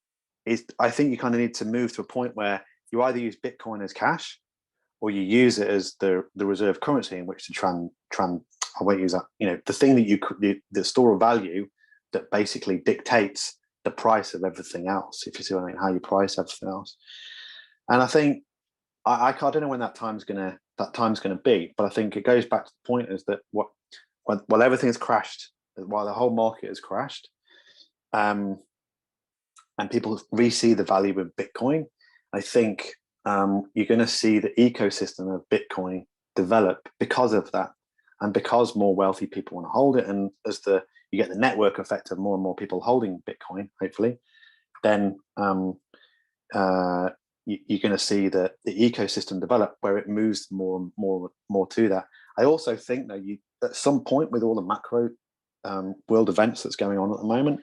I think you kind of need to move to a point where you either use Bitcoin as cash or you use it as the reserve currency in which to I won't use that, you know, the thing that the store of value that basically dictates the price of everything else, if you see what I mean, how you price everything else. And I think I don't know when that time's gonna be, but I think it goes back to the point is that while everything has crashed, while the whole market has crashed, and people re-see the value of Bitcoin, I think you're going to see the ecosystem of Bitcoin develop because of that, and because more wealthy people want to hold it, and as you get the network effect of more and more people holding Bitcoin, hopefully, then you're going to see the ecosystem develop where it moves more to that. I also think that at some point, with all the macro world events that's going on at the moment,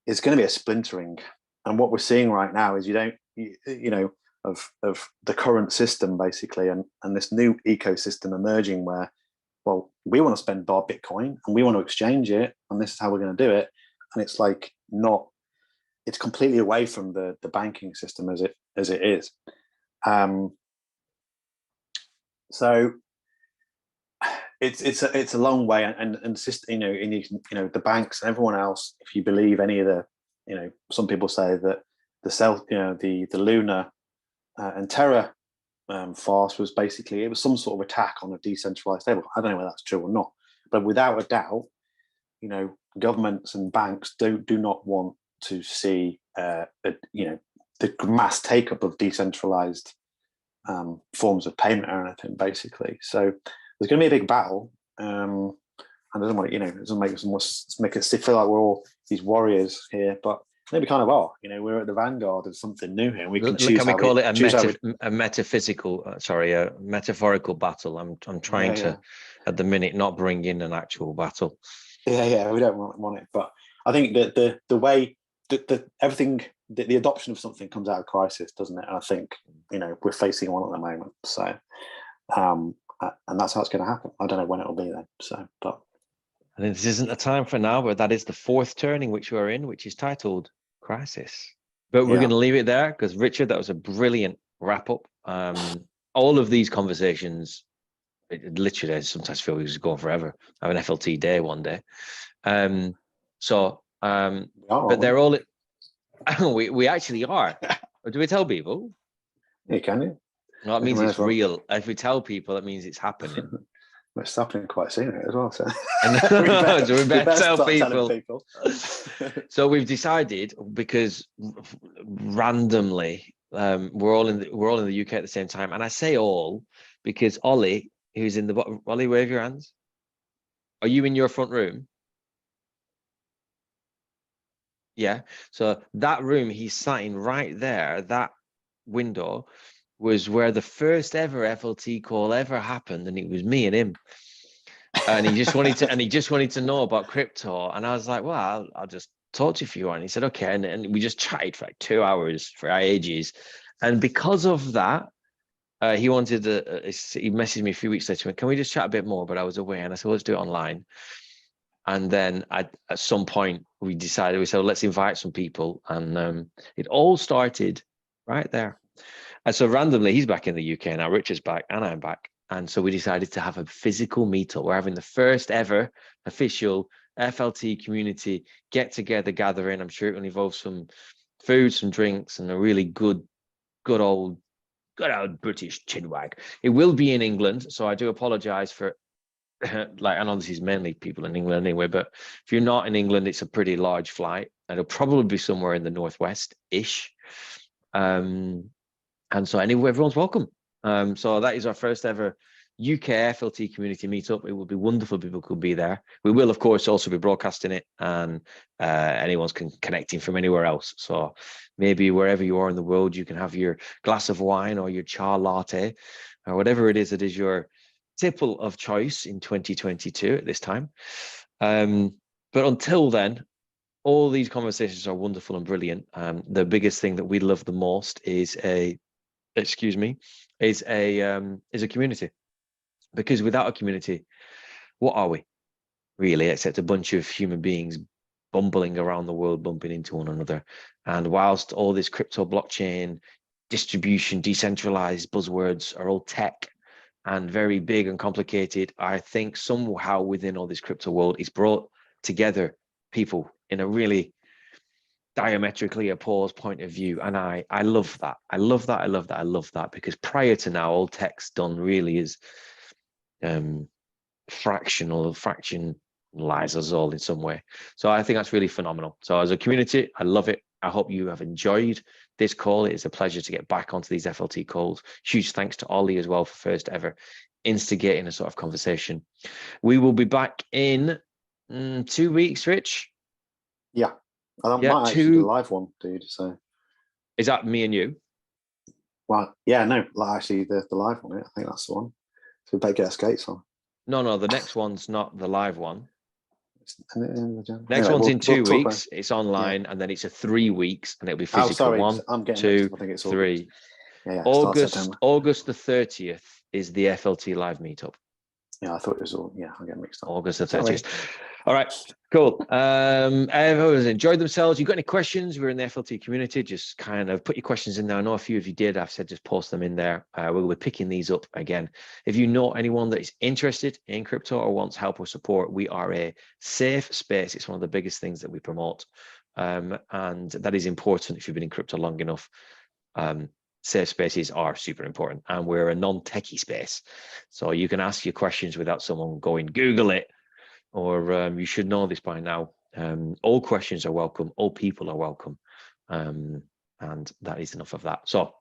it's going to be a splintering. And what we're seeing right now is of the current system, basically, and this new ecosystem emerging where, well, we want to spend our Bitcoin and we want to exchange it, and this is how we're going to do it. and it's like not. It's completely away from the banking system as it is. So it's a long way, and the banks and everyone else. If you believe any of the, some people say that the Luna and Terra farce was basically, it was some sort of attack on a decentralized stable. I don't know whether that's true or not, but without a doubt, governments and banks do not want to see the mass take up of decentralized forms of payment or anything, basically. So there's going to be a big battle, and I don't want to, it doesn't make us feel like we're all these warriors here, but we kind of are. We're at the vanguard of something new here. And we can choose. Can we call it a metaphysical? A metaphorical battle. I'm trying to, at the minute, not bring in an actual battle. Yeah, we don't want it, but I think that the way that everything, the adoption of something comes out of crisis, doesn't it? And I think we're facing one at the moment. So, and that's how it's going to happen. I don't know when it will be then. So, but I think this isn't the time for now, but that is the fourth turning which we're in, which is titled Crisis. But we're going to leave it there because, Richard, that was a brilliant wrap up. All of these conversations, literally, I sometimes feel we was going forever. I have an FLT day one day. But they're all, we actually are. Do we tell people? Yeah, can you? No, it means it's real. If we tell people, it means it's happening. It's happening quite soon as well. So we better tell people. So we've decided, because randomly we're all in the UK at the same time, and I say all because Ollie, who's in the bottom, Ollie, wave your hands. Are you in your front room? Yeah. So that room he's sat in right there, that window, was where the first ever FLT call ever happened, and it was me and him. And he just wanted to know about crypto, and I was like, well, I'll just talk to you if you want. And he said, okay, and we just chatted for like 2 hours, for ages, and because of that, he wanted to. He messaged me a few weeks later, can we just chat a bit more? But I was away, and I said, let's do it online. And then at some point we said, let's invite some people, and it all started right there. And so randomly, he's back in the UK now, Richard's back, and I'm back. And so we decided to have a physical meetup. We're having the first ever official FLT community get-together gathering. I'm sure it will involve some food, some drinks, and a really good old British chinwag. It will be in England, so I do apologize for, I know this is mainly people in England anyway, but if you're not in England, it's a pretty large flight, and it'll probably be somewhere in the northwest-ish. And so everyone's welcome. So that is our first ever UK FLT community meetup. It will be wonderful. People could be there. We will, of course, also be broadcasting it, and anyone's connecting from anywhere else. So maybe wherever you are in the world, you can have your glass of wine or your chai latte or whatever it is that is your tipple of choice in 2022 at this time. But until then, all these conversations are wonderful and brilliant. The biggest thing that we love the most is a community, because without a community, what are we really, except a bunch of human beings bumbling around the world, bumping into one another? And whilst all this crypto, blockchain, distribution, decentralized buzzwords are all tech and very big and complicated, I think somehow within all this crypto world, it's brought together people in a really diametrically opposed point of view, and I love that. I love that, because prior to now, all tech's done really is fractionalize us all in some way. So I think that's really phenomenal. So as a community, I love it. I hope you have enjoyed this call. It is a pleasure to get back onto these FLT calls. Huge thanks to Ollie as well for first ever instigating a sort of conversation. We will be back in 2 weeks, Rich. Yeah. I might actually do a live one, dude. So is that me and you? Well, yeah, no, actually the live one. I think that's the one. So we better get our skates on. No, the next one's not the live one. Next Anyway, one's in 2 weeks. About, it's online, and then it's a 3 weeks, and it'll be physical. I'm getting 2, I think it's 3. Yeah, August the 30th is the FLT live meetup. Yeah, I thought it was all. Yeah, I get mixed up. August the Sorry. 30th. All right, cool. Everyone's enjoyed themselves. You got any questions? We're in the FLT community. Just kind of put your questions in there. I know a few of you did. I've said just post them in there. We'll be picking these up again. If you know anyone that is interested in crypto or wants help or support, we are a safe space. It's one of the biggest things that we promote. And that is important if you've been in crypto long enough. Safe spaces are super important, and we're a non-techie space. So you can ask your questions without someone going, Google it, or you should know this by now. All questions are welcome. All people are welcome. And that is enough of that. So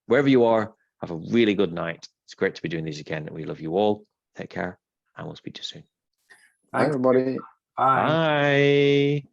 wherever you are, have a really good night. It's great to be doing these again. We love you all. Take care, and we'll speak to you soon. Bye, everybody. Bye. Bye.